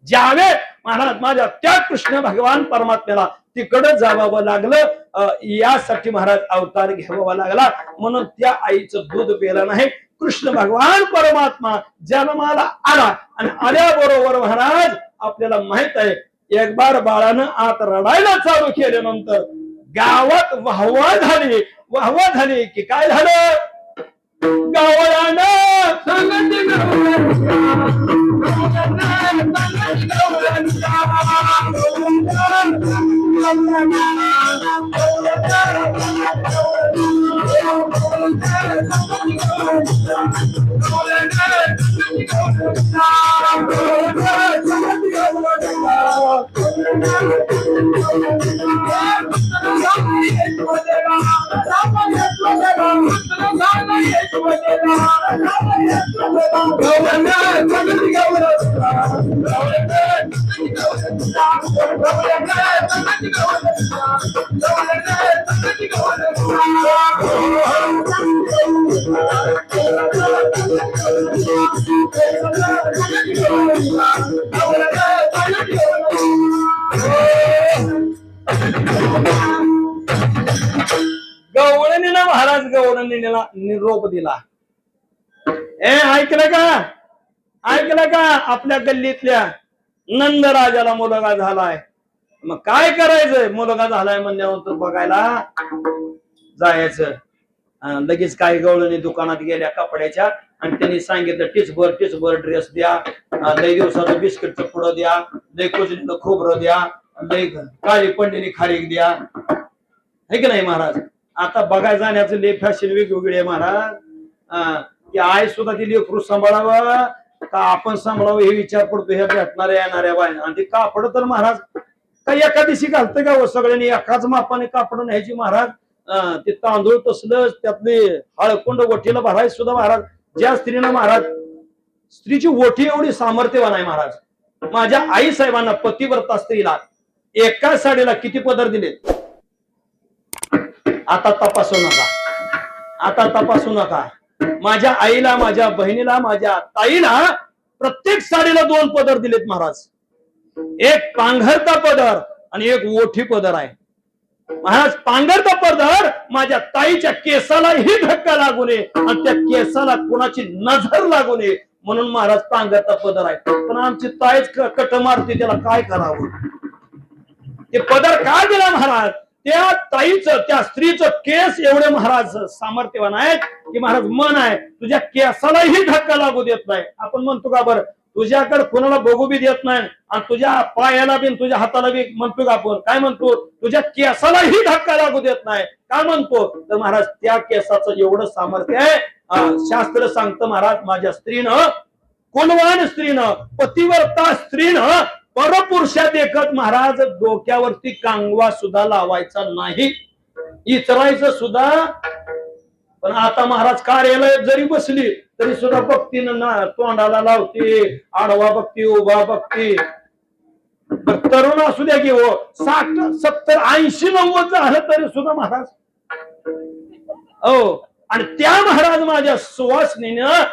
जावे महाराज माझ्या त्या कृष्ण भगवान परमात्म्याला तिकडे जावं लागलं. यासाठी महाराज अवतार घ्यावा लागला. म्हणून त्या आईचं दूध पिलं नाही. कृष्ण भगवान परमात्मा जन्माला आला आणि आल्याबरोबर महाराज आपल्याला माहित आहे एक बार बाळानं आत रडायला चालू केल्यानंतर गावात वाहवा झाली की काय झालं, गावळानं गवळणीला महाराज गवळणीला निरोप दिला. ऐकलं का आपल्या गल्लीतल्या नंदराजाला मुलगा झालाय. मग काय करायचंय, मुलगा झालाय म्हणल्यानंतर बघायला जायचं. लगेच काय गवळणी दुकानात गेल्या कपड्याच्या आणि त्यांनी सांगितलं टिचभर ड्रेस द्या, लई दिवसाचं बिस्किटचं पुढं द्या, लई कुजलेलं खोबरं द्या, लई काळी पडलेली खारीक द्या. है की नाही महाराज. आता बघायला जाण्याचं लई फॅशन वेगवेगळी आहे महाराज. की आई सुद्धा ती लेकरू सांभाळावं का आपण सांभाळावं हे विचार पडतो ह्या भेटणाऱ्या येणाऱ्या बायना. आणि ते कापड तर महाराज काही एका दिवशी घालतं का, सगळ्यांनी एकाच मापाने कापड न्यायची महाराज. ते तांदूळ तसलं त्यातले हळकुंड ओठीला भरायचं सुद्धा महाराज. ज्या स्त्रीनं महाराज स्त्रीची ओठी एवढी सामर्थ्यवान आहे महाराज. माझ्या आई साहेबांना पतिव्रता स्त्रीला एका साडीला किती पदर दिले आता तपासू नका. माझ्या आईला, माझ्या बहिणीला, माझ्या ताईला प्रत्येक साडीला 2 पदर दिलेत महाराज. एक पांघरता पदर आणि एक ओठी पदर आहे महाराज. पांघरता पदर माझ्या ताईच्या केसालाही धक्का लागू नये आणि त्या केसाला कोणाची नजर लागू नये म्हणून महाराज पांघरता पदर आहे. पण आमची ताईच कट मारते, त्याला काय करावं. ते पदर काय दिला महाराज, त्या ताईचं त्या स्त्रीचं केस एवढे महाराज सामर्थ्यवान आहेत की महाराज मन आहे तुझ्या केसालाही धक्का लागू देत नाही. आपण म्हणतो का बरं तुझ्याकडे कोणाला बघू बी देत नाही आणि तुझ्या पायाला बी तुझ्या हाताला बी म्हणतो का आपण काय म्हणतो, तुझ्या केसालाही धक्का लागू देत नाही. काय म्हणतो तर महाराज त्या केसाचं एवढं सामर्थ्य आहे. शास्त्र सांगतं महाराज माझ्या स्त्रीनं, कुलवान स्त्रीनं, पतिव्रता स्त्रीनं परपुरुषा देखत महाराज डोक्यावरती कांगवा सुद्धा लावायचा नाही, इचरायचं सुद्धा. पण आता महाराज कार्यालयात जरी बसली तरी सुद्धा बघतीनं ना तोंडाला लावते, आडवा बघते, उभा बघते. तरुण असू द्या की हो 60 70 80 90 झालं तरी सुद्धा महाराज आणि त्या महाराज माझ्या सुवासनीनं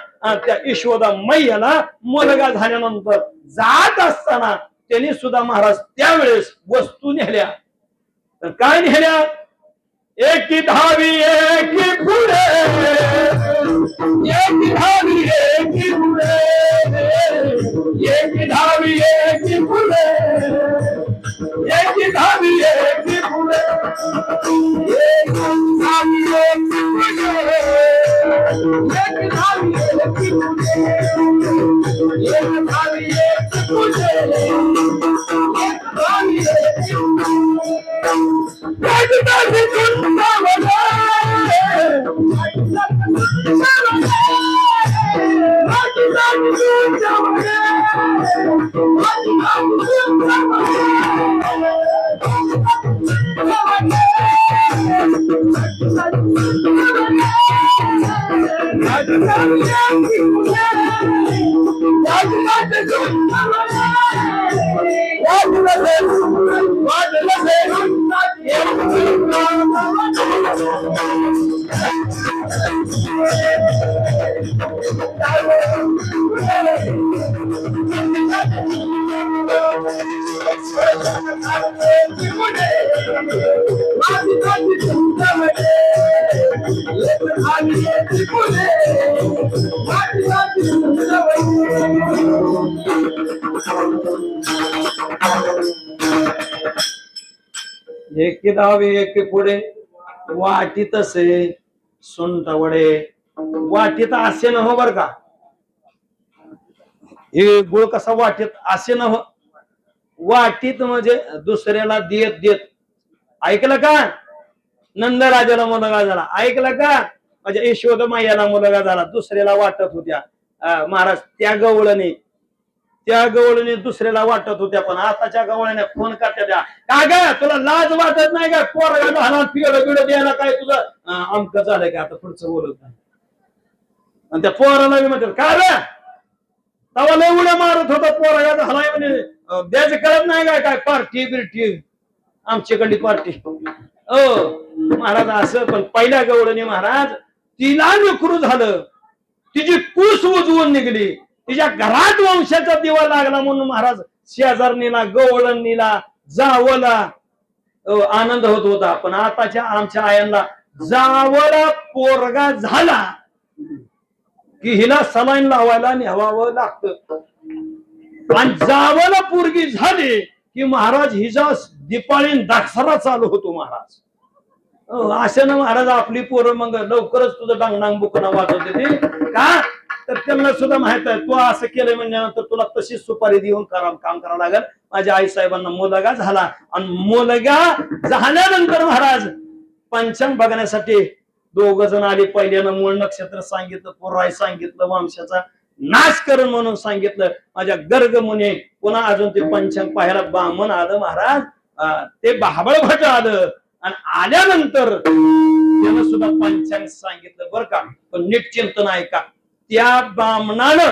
त्या यशोदा मैयाला मुलगा झाल्यानंतर जात असताना त्यांनी सुद्धा महाराज त्यावेळेस वस्तू नेल्या. काय नेल्या, एकी धावी एकी पुढे, एकी धावी एकी पुढे, एकी धावी एकी पुढे, एकी धावी एकी पुढे, एकी धावी एकी पुढे, एकी धावी एकी पुढे, एकी धावी एकी पुढे, एकी धावी एकी एकी धावी एकी पुढे वाटीत असे सुंटवडे वाटीत असे न हो बर का हे गुळ कसा वाटीत असे न हो वाटीत म्हणजे दुसऱ्याला देत देत ऐकलं का नंदराजाला मुलगा झाला ऐकलं का म्हणजे यशोद मैयाला मुलगा झाला दुसऱ्याला वाटत होत्या महाराज त्या गवळणी दुसऱ्याला वाटत होत्या पण आताच्या गवळ्याने फोन करत्या त्या काय ग तुला लाज वाटत नाही का पोरगा झाला पिढ बिड द्यायला काय तुझं अमक झालंय का आता पुढचं बोलत नाही आणि त्या पोराला म्हणतात काय रे तवा लय उड्या मारत होता पोरगा झालाय म्हणे द्यायचं कळत नाही काय पार्टी बिर्टी आमच्याकडली पार्टी महाराज असं पण पहिल्या गवळणी महाराज तिला नोकरू झालं तिची कुस उजवून निघली तिच्या घरात वंशाचा दिवा लागला म्हणून महाराज शेजारणीला गवळणीला जावला आनंद होत होता पण आताच्या आमच्या आयांना जावला पोरगा झाला की हिला सलाईन लावायला न्यावावं लागतं आणि जावला पोरगी झाली की महाराज हिचा दिपाळीन दाक्षरा चालू होतो महाराज अशानं महाराज आपली पोरं मग लवकरच तुझं डांगडांग बुकणं वाजवते ते का तर त्यांना सुद्धा माहित आहे तू असं केलं म्हणजे तुला तशीच सुपारी देऊन काम करावं लागेल माझ्या आई साहेबांना मुलगा झाला आणि मुलगा झाल्यानंतर महाराज पंचांग बघण्यासाठी दोघ जण आले पहिल्यानं मूळ नक्षत्र सांगितलं पुराय सांगितलं वंशाचा नाश करून म्हणून सांगितलं माझ्या गर्ग मुने पुन्हा अजून ते पंचांग पाहायला ब्राह्मण आलं महाराज ते बाबळ भट आलं आणि आल्यानंतर त्यानं सुद्धा पंचांग सांगितलं बरं का पण नीट चिंतन ऐका त्या ब्राह्मणानं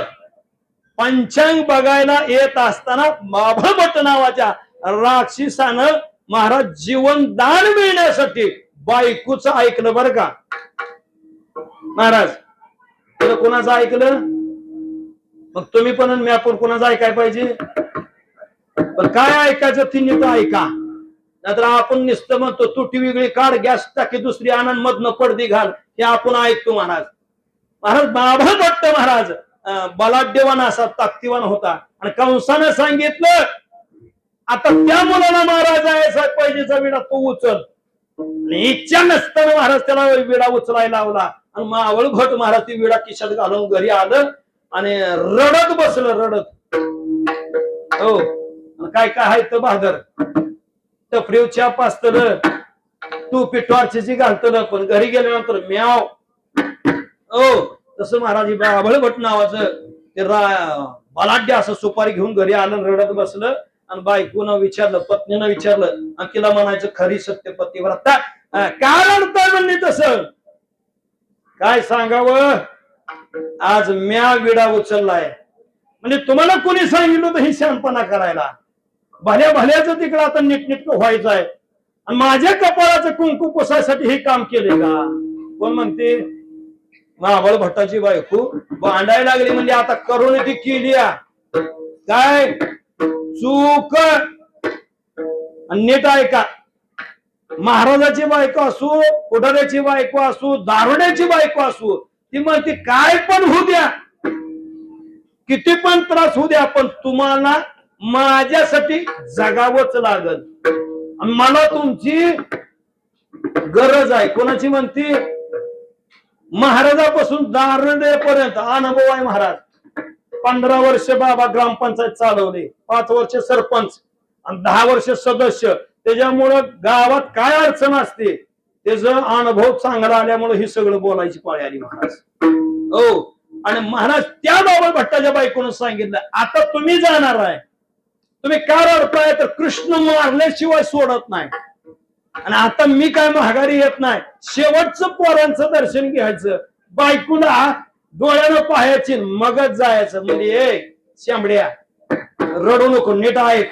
पंचांग बघायला येत असताना बाबळ भट नावाच्या राक्षसानं महाराज जीवन दान मिळण्यासाठी बायकोचं ऐकलं बरं का महाराज तुला कोणाचं ऐकलं मग तुम्ही पण मी आपण कोणाचं ऐकाय पाहिजे पण काय ऐकायचं ती नीट ऐका नाहीतर आपण नुसतं म्हणतो तुटी वेगळी काढ गॅस टाकी दुसरी आनंद मधनं पडदी घाल हे आपण ऐकतो महाराज बाबळ भट्ट महाराज बलाढ्यवान असा ताकदीवान होता आणि कंसानं सांगितलं आता त्या मुलाला महाराज आहे पैजेचा विडा तो उचल इच्छा नसताना महाराज त्याला विडा उचलायला लावला आणि मावळ भट महाराज ती विडा खिशात घालून घरी आलं आणि रडत बसलं रडत हो काय काय आहे तर बहादर टपरीव च्या पाचतलं तू पिठवारची घालतलं पण घरी गेल्यानंतर म्याव तसं महाराज बाबळ भट नावाचं ते बलाढ्य असं सुपारी घेऊन घरी आलं रडत बसलं आणि बायकोनं विचारलं पत्नीनं विचारलं आणि तिला म्हणायचं खरी सत्य पतिव्रता काय रडताय म्हणली तसं काय सांगावं आज म्या विडा उचललाय म्हणजे तुम्हाला कोणी सांगितलं होतं ही शहाणपणा करायला भल्या भल्याचं तिकडं आता नीटनेटकं व्हायचं आहे आणि माझ्या कपाळाचं कुंकू पुसायसाठी हे काम केले का कोण म्हणते बाबळ भट्टाची बायको भांडायला लागली म्हणजे आता करून ती केली काय चूक नीट ऐका महाराजाची बायको असू, पुढाऱ्याची बायको असू, दारुड्याची बायको असू, ती म्हणते काय पण होऊ द्या, किती पण त्रास होऊ द्या, पण तुम्हाला माझ्यासाठी जगावंच लागल. मला तुमची गरज आहे. कोणाची म्हणती? महाराजापासून दारुड्यापर्यंत अनुभव आहे महाराज. 15 वर्ष बाबा ग्रामपंचायत चालवले, 5 वर्ष सरपंच आणि 10 वर्ष सदस्य. त्याच्यामुळं गावात काय अडचण असते त्याचा अनुभव चांगला आल्यामुळे हे सगळं बोलायची पाळी आली महाराज. हो, आणि महाराज त्या बाबा भट्टाच्या बायकोनं सांगितलं, आता तुम्ही जाणार आहे, तुम्ही का रडताय? तर कृष्ण मारल्याशिवाय सोडत नाही, आणि आता मी काय महागारी येत नाही, शेवटचं पोरांचं दर्शन घ्यायचं, बायकोला डोळ्यानं पाहायची, मगच जायचं. म्हणजे शांबड्या रडू नको, नीट ऐक.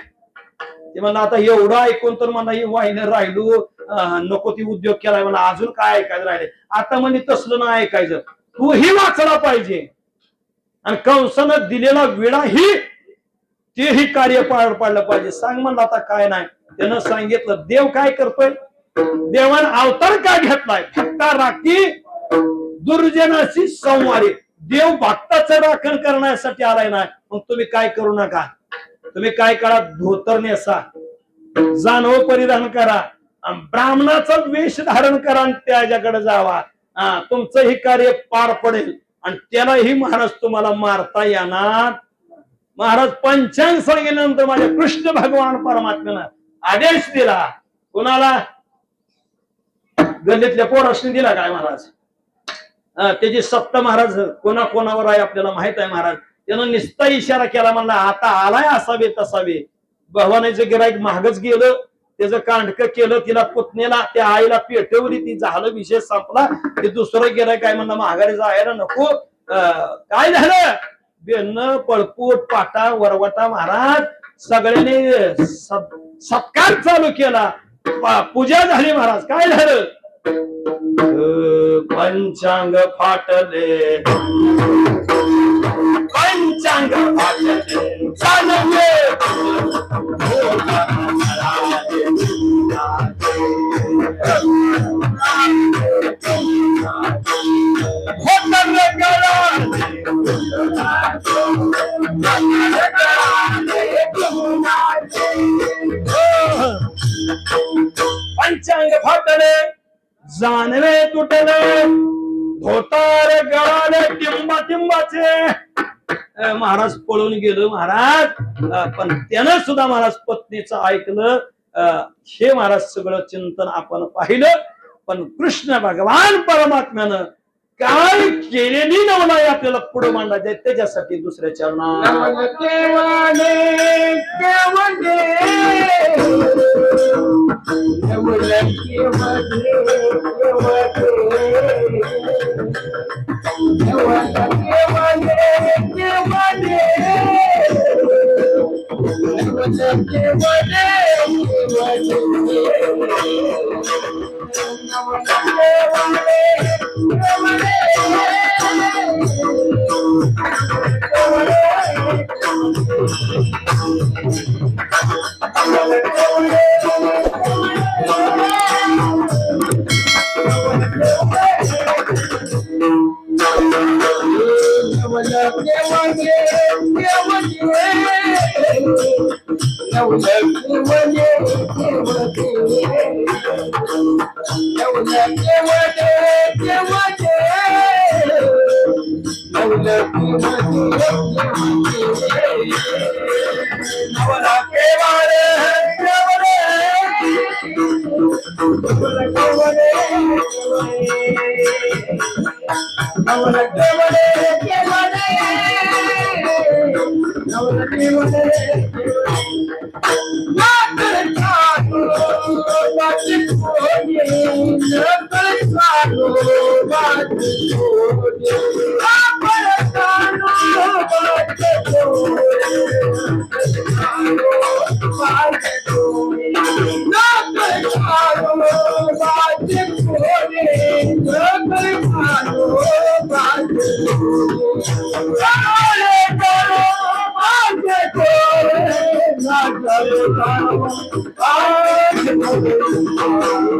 ते म्हणलं आता एवढं ऐकून तर मला ही वाहिलं राहिलो, नको ती उद्योग केलाय, मला अजून काय ऐकायचं राहिले. आता म्हणजे तसलं नाही ऐकायचं, तूही वाचला पाहिजे, आणि कंसानं दिलेला विडा ही तेही कार्य पार पाडलं पाहिजे. सांग म्हणलं आता काय नाही. त्यानं सांगितलं, देव काय करतोय? देवान अवतार का घेतलाय? भक्ता राखी दुर्जनाशी संवारी. देव भक्ताचं राखण करण्यासाठी आलाय नाही. मग तुम्ही काय करू नका, तुम्ही काय करा, धोतर नेसा, जानव परिधान करा, ब्राह्मणाचा वेश धारण करा आणि त्याच्याकडे जावा. तुमचं हे कार्य पार पडेल, आणि त्यालाही महाराज तुम्हाला मारता येणार. महाराज पंचांग सांगितल्यानंतर माझ्या कृष्ण भगवान परमात्म्यानं आदेश दिला. कोणाला? गल्लीतल्या पोरासनी दिला काय महाराज? त्याची सत्ता महाराज कोणाकोणावर आहे आपल्याला माहित आहे महाराज. त्यानं निस्ता इशारा केला, म्हणला आता आलाय असावे तसावे. भवानीचं गिराईक महागच गेलं, त्याचं कांडक केलं, तिला पुतणीला त्या आईला पेटवली, ती झालं, विषय संपला. ते दुसरं गिराईक काय म्हणलं माघारी जायला नको. काय झालं? बेन पळपूट पाटा वरवटा महाराज सगळ्यांनी सत्कार चालू केला, पूजा झाली महाराज. काय झालं? पंचांग फाटले, पंचांग फाटले, चालले पंचांग फाटले, जानवे तुटले, धोतार गळाले टिंबा टिंबाचे. महाराज पळून गेलो महाराज, पण त्यानं सुद्धा महाराज पत्नीचं ऐकलं. हे महाराज सगळं चिंतन आपण पाहिलं. पण कृष्ण भगवान परमात्म्यानं काय केलेली नवलाई आपल्याला पुढे मांडायचे, त्याच्यासाठी दुसऱ्या चरणात Oh,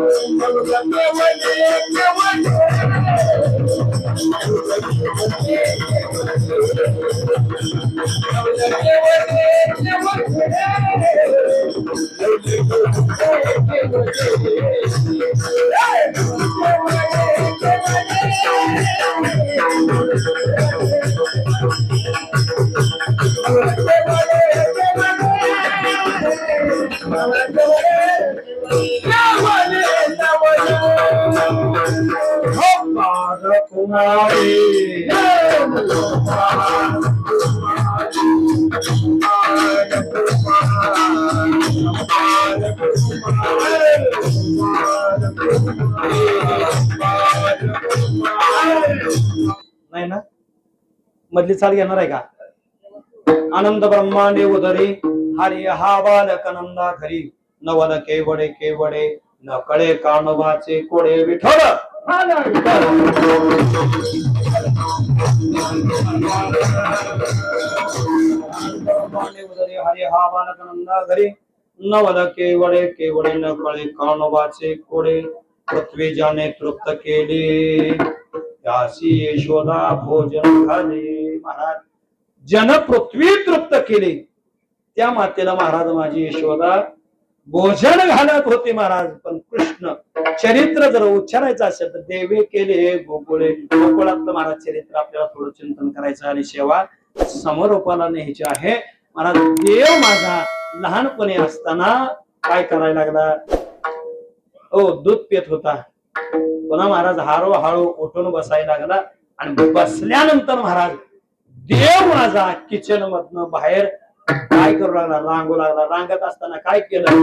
नाही ना मधली चाल घेणार आहे का आनंद ब्रह्मांडे उदरी हरी हा बालक नंदा घरी नवन केवडे केवडे न कळे कानवाचे कोडे विठोड हरी हा बालक नंदा घरी नवन केवडे केवडे न कळे कानवाचे कोडे पृथ्वी जाने तृप्त केली त्यासी यशोदा भोजन घाले महाराज जन पृथ्वी तृप्त केली त्या मातेला महाराज माझी यशोदा भोजन घालत होते महाराज पण कृष्ण चरित्र जर उच्चारायचं असेल तर देवे केले गोकुळे गोकुळातलं महाराज चरित्र आपल्याला थोडं चिंतन करायचं आणि सेवा समरोपाला न्यायची आहे महाराज देव माझा लहानपणी असताना काय करायला लागला हो दूध पित होता पुन्हा महाराज हळू उठून बसायला लागला आणि बसल्यानंतर महाराज देव माझा किचन मधनं बाहेर काय करू लागला रांगू लागला रांगत असताना काय केलं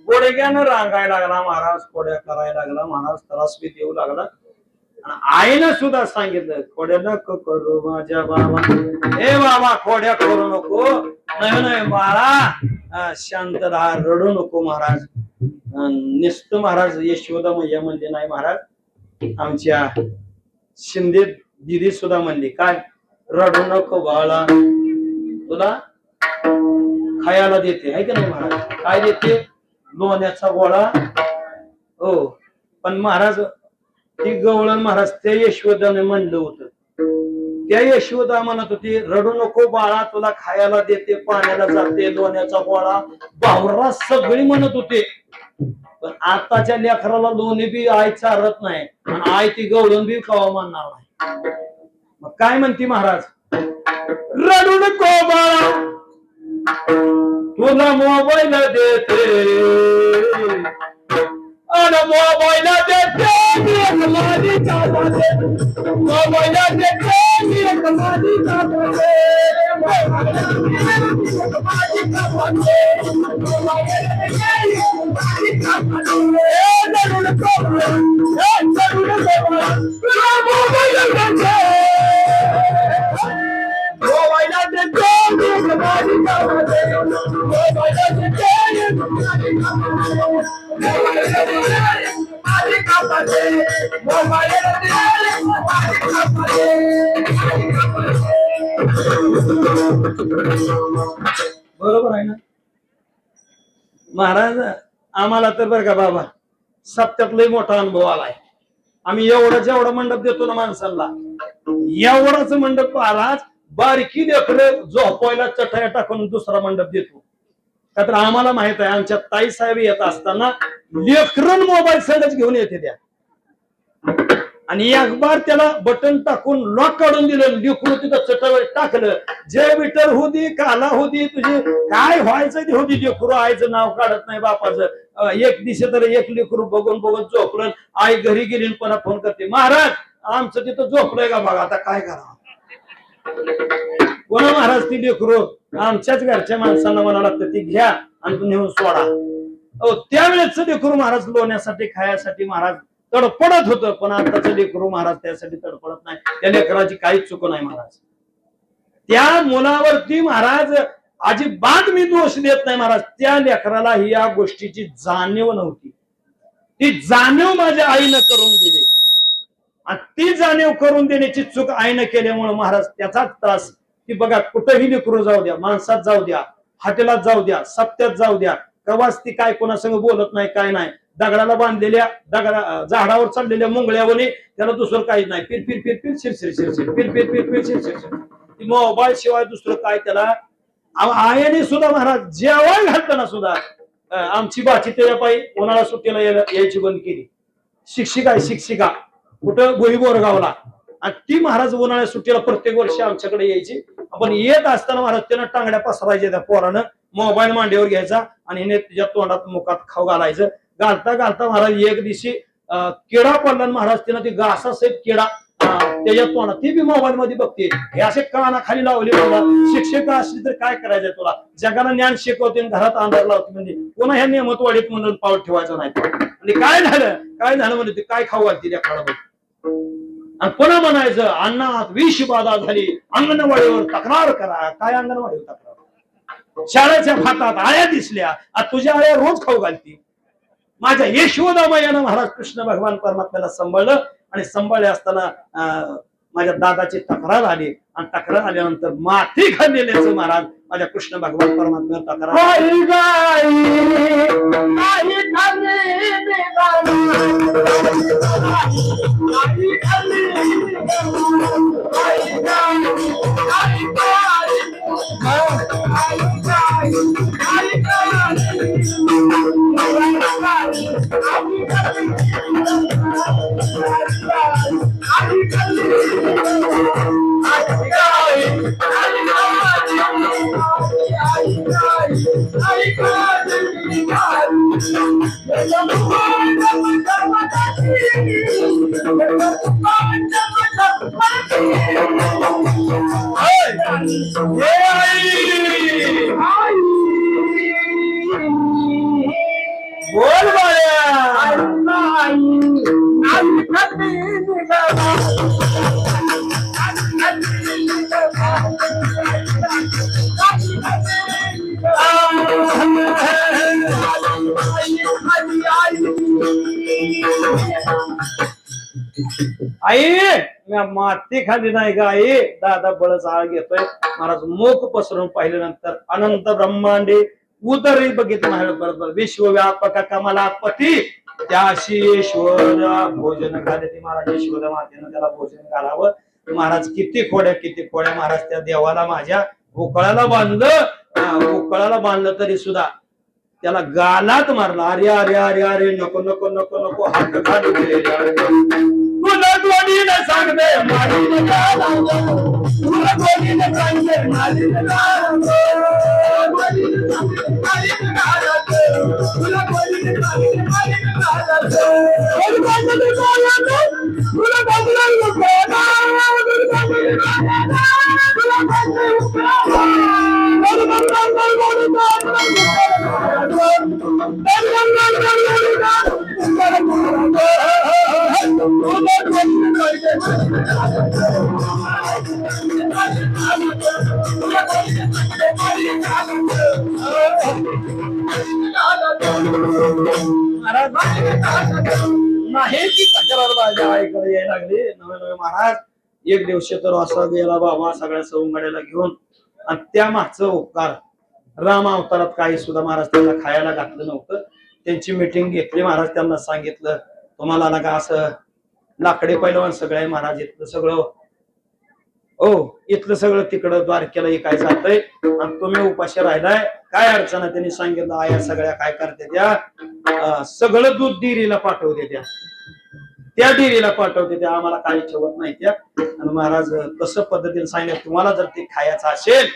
गोडग्यानं रांगायला लागला महाराज कोड्या करायला लागला महाराज त्रासवीत येऊ लागला आणि आईनं सुद्धा सांगितलं खोड्या नको करू माझ्या बाबा हे बाबा खोड्या करू नको नाही नाही बाळा शांत राहा रडू नको महाराज निस्त महाराज यशोदा मैया म्हणली नाही महाराज आमच्या शिंदे दिदी सुद्धा म्हणली काय रडू नको बाळा तुला खायला देते आहे का नाही महाराज काय देते लोण्याचा गोळा हो पण महाराज ती गवळण महाराज त्या यशोदाने म्हणलं होतं त्या यशोदा म्हणत होती रडू नको बाळा तुला खायला देते पाण्याला जाते लोण्याचा गोळा बावरा सगळी म्हणत होते पण आताच्या लेकराला लोणी बी आई चारत नाही आणि आई ती गवळण बी कवा मानणार नाही मग काय म्हणती महाराज रडू नको बाळा तुला मोबाईल देते आणि मोबाईल देते मोबाईल बरोबर आहे ना महाराज आम्हाला तर बरं का बाबा सप्त्यात लय मोठा अनुभव आलाय आम्ही जेवढं मंडप देतो ना माणसाला एवढाच मंडप आलाच बारकी लेकरं झोपायला चटया टाकून दुसरा मंडप देतो. का तर आम्हाला माहित आहे आमच्या ताई साहेब येत असताना लेकरन मोबाईल संगच घेऊन येते त्या, आणि एक बार त्याला बटन टाकून लॉक काढून दिलं, लेकरू तिथं चटवर टाकलं. जे विटर होती काला होती तुझी काय व्हायचं ते होती, लेकरू आईचं नाव काढत नाही बापाचं. एक दिवशी तर एक लेकरू बघून बघून झोपलं. आई घरी गेली पुन्हा फोन करते, महाराज आमचं तिथं झोपलंय का बघा, आता काय करावं. कोणा महाराज ती लेकरू आमच्याच घरच्या माणसांना म्हणावं लागतं ती घ्या आणि तुम्ही नेऊन सोडा. त्यावेळेस लेकरू महाराज लोण्यासाठी खायासाठी महाराज तडपडत होतं, पण आताचं लेकरू महाराज त्यासाठी तडपडत नाही. त्या लेकराची काहीच चूक नाही महाराज. त्या मुलावरती महाराज अजिबात मी दोष देत नाही महाराज. त्या लेकराला ही या गोष्टीची जाणीव नव्हती. ती जाणीव माझ्या आईनं करून दिली, आणि ती जाणीव करून देण्याची चूक आईनं केल्यामुळे महाराज त्याचाच त्रास. की बघा कुठेही लेकरू जाऊ द्या, माणसात जाऊ द्या, हॉटेलात जाऊ द्या, सप्त्यात जाऊ द्या, कवाच ती काय कोणासंग बोलत नाही काय नाही. दगडाला बांधलेल्या झाडावर चढलेल्या मुंगळ्यावनी त्याला दुसरं काहीच नाही. फिर फिर फिर फिर शिरशिर शिरशिर फिर फिर फिर फिर शिरशिर शिर. मोबाईल शिवाय दुसरं काय त्याला. आईने सुद्धा महाराज जेवाय घालताना सुद्धा आमची बाची त्याच्या पायी उन्हाळा सुट्टीला यायची बंद केली. शिक्षिका आहे शिक्षिका कुठं गोई बोरगावला, आणि ती महाराज उन्हाळ्या सुट्टीला प्रत्येक वर्षी आमच्याकडे यायची. आपण येत असताना महाराज त्यानं टांगड्या पसरायच्या त्या पोरानं, मोबाईल मांडीवर घ्यायचा आणि हिने तिच्या तोंडात मुखात खाऊ घालायचं. घालता घालता महाराज एक दिवशी किडा पडला महाराज, तिनं ती घासा सहित किडा त्याच्या तोंडात. ती बी मोबाईल मध्ये बघते, हे असे काना खाली लावले. बाबा शिक्षिका असली तर काय करायचंय तुला, जगाला ज्ञान शिकवते घरात अंधार लावते, म्हणजे पुन्हा ह्या नियमतवाडीत म्हणून पाऊल ठेवायचं नाही. आणि काय झालं म्हणजे काय खाऊ घालते त्या काळामध्ये. आणि पुन्हा म्हणायचं अन्नात विष बाधा झाली, अंगणवाडीवर तक्रार करा. काय अंगणवाडीवर तक्रार, शाळेच्या भातात आळ्या दिसल्या, तुझ्या आळ्या रोज खाऊ घालती. माझ्या यशोदामायानं महाराज कृष्ण भगवान परमात्म्याला सांभाळलं, आणि सांभाळले असताना माझ्या दादाची तक्रार आली, आणि तक्रार आल्यानंतर माती खाल्लेल्याचं महाराज माझ्या कृष्ण भगवान परमात्म्याला तक्रार बोल आई माती खाली नाही का आई. दादा बळच आळ घेतोय महाराज. मुख पसरून पाहिल्यानंतर अनंत ब्रह्मांडे उदरी बघितलं महाराज. बरोबर विश्वव्यापक कमलापती त्याशी ईश्वर भोजन घाले. ते महाराज यशोदा मातेनं त्याला भोजन घालावं. महाराज किती खोड्या महाराज त्या देवाला माझ्या उकळाला बांधलं तरी सुद्धा त्याला गालात मारला. अरे अरे अरे अरे नको नको नको नको हात खाली गेले. तुला गोडीने सांगते तुला गोडीने सांगते नाही ती तक्रार माझ्या आईकडे यायला लागली. नवे महाराज एक दिवशी तर असा गेला बाबा सगळ्या सवंगड्याला घेऊन, आणि त्या मागचं उपकार राम अवतारात काही सुद्धा महाराज त्यांना खायला घातलं नव्हतं. त्यांची मिटिंग घेतली महाराज. त्यांना सांगितलं तुम्हाला ना का असं लाकडे पैलवान सगळे महाराज इथलं सगळं ओ इथलं सगळं तिकडं द्वारकेला काय जातंय आणि तुम्ही उपाशी राहिलाय. काय अडचण आहे त्यांनी सांगितलं. आया सगळ्या काय करते त्या सगळं दूध डेअरीला पाठवते त्या डेअरीला पाठवते त्या आम्हाला काही ठेवत नाही त्या. आणि महाराज कसं पद्धतीने सांगितलं तुम्हाला जर ते खायचं असेल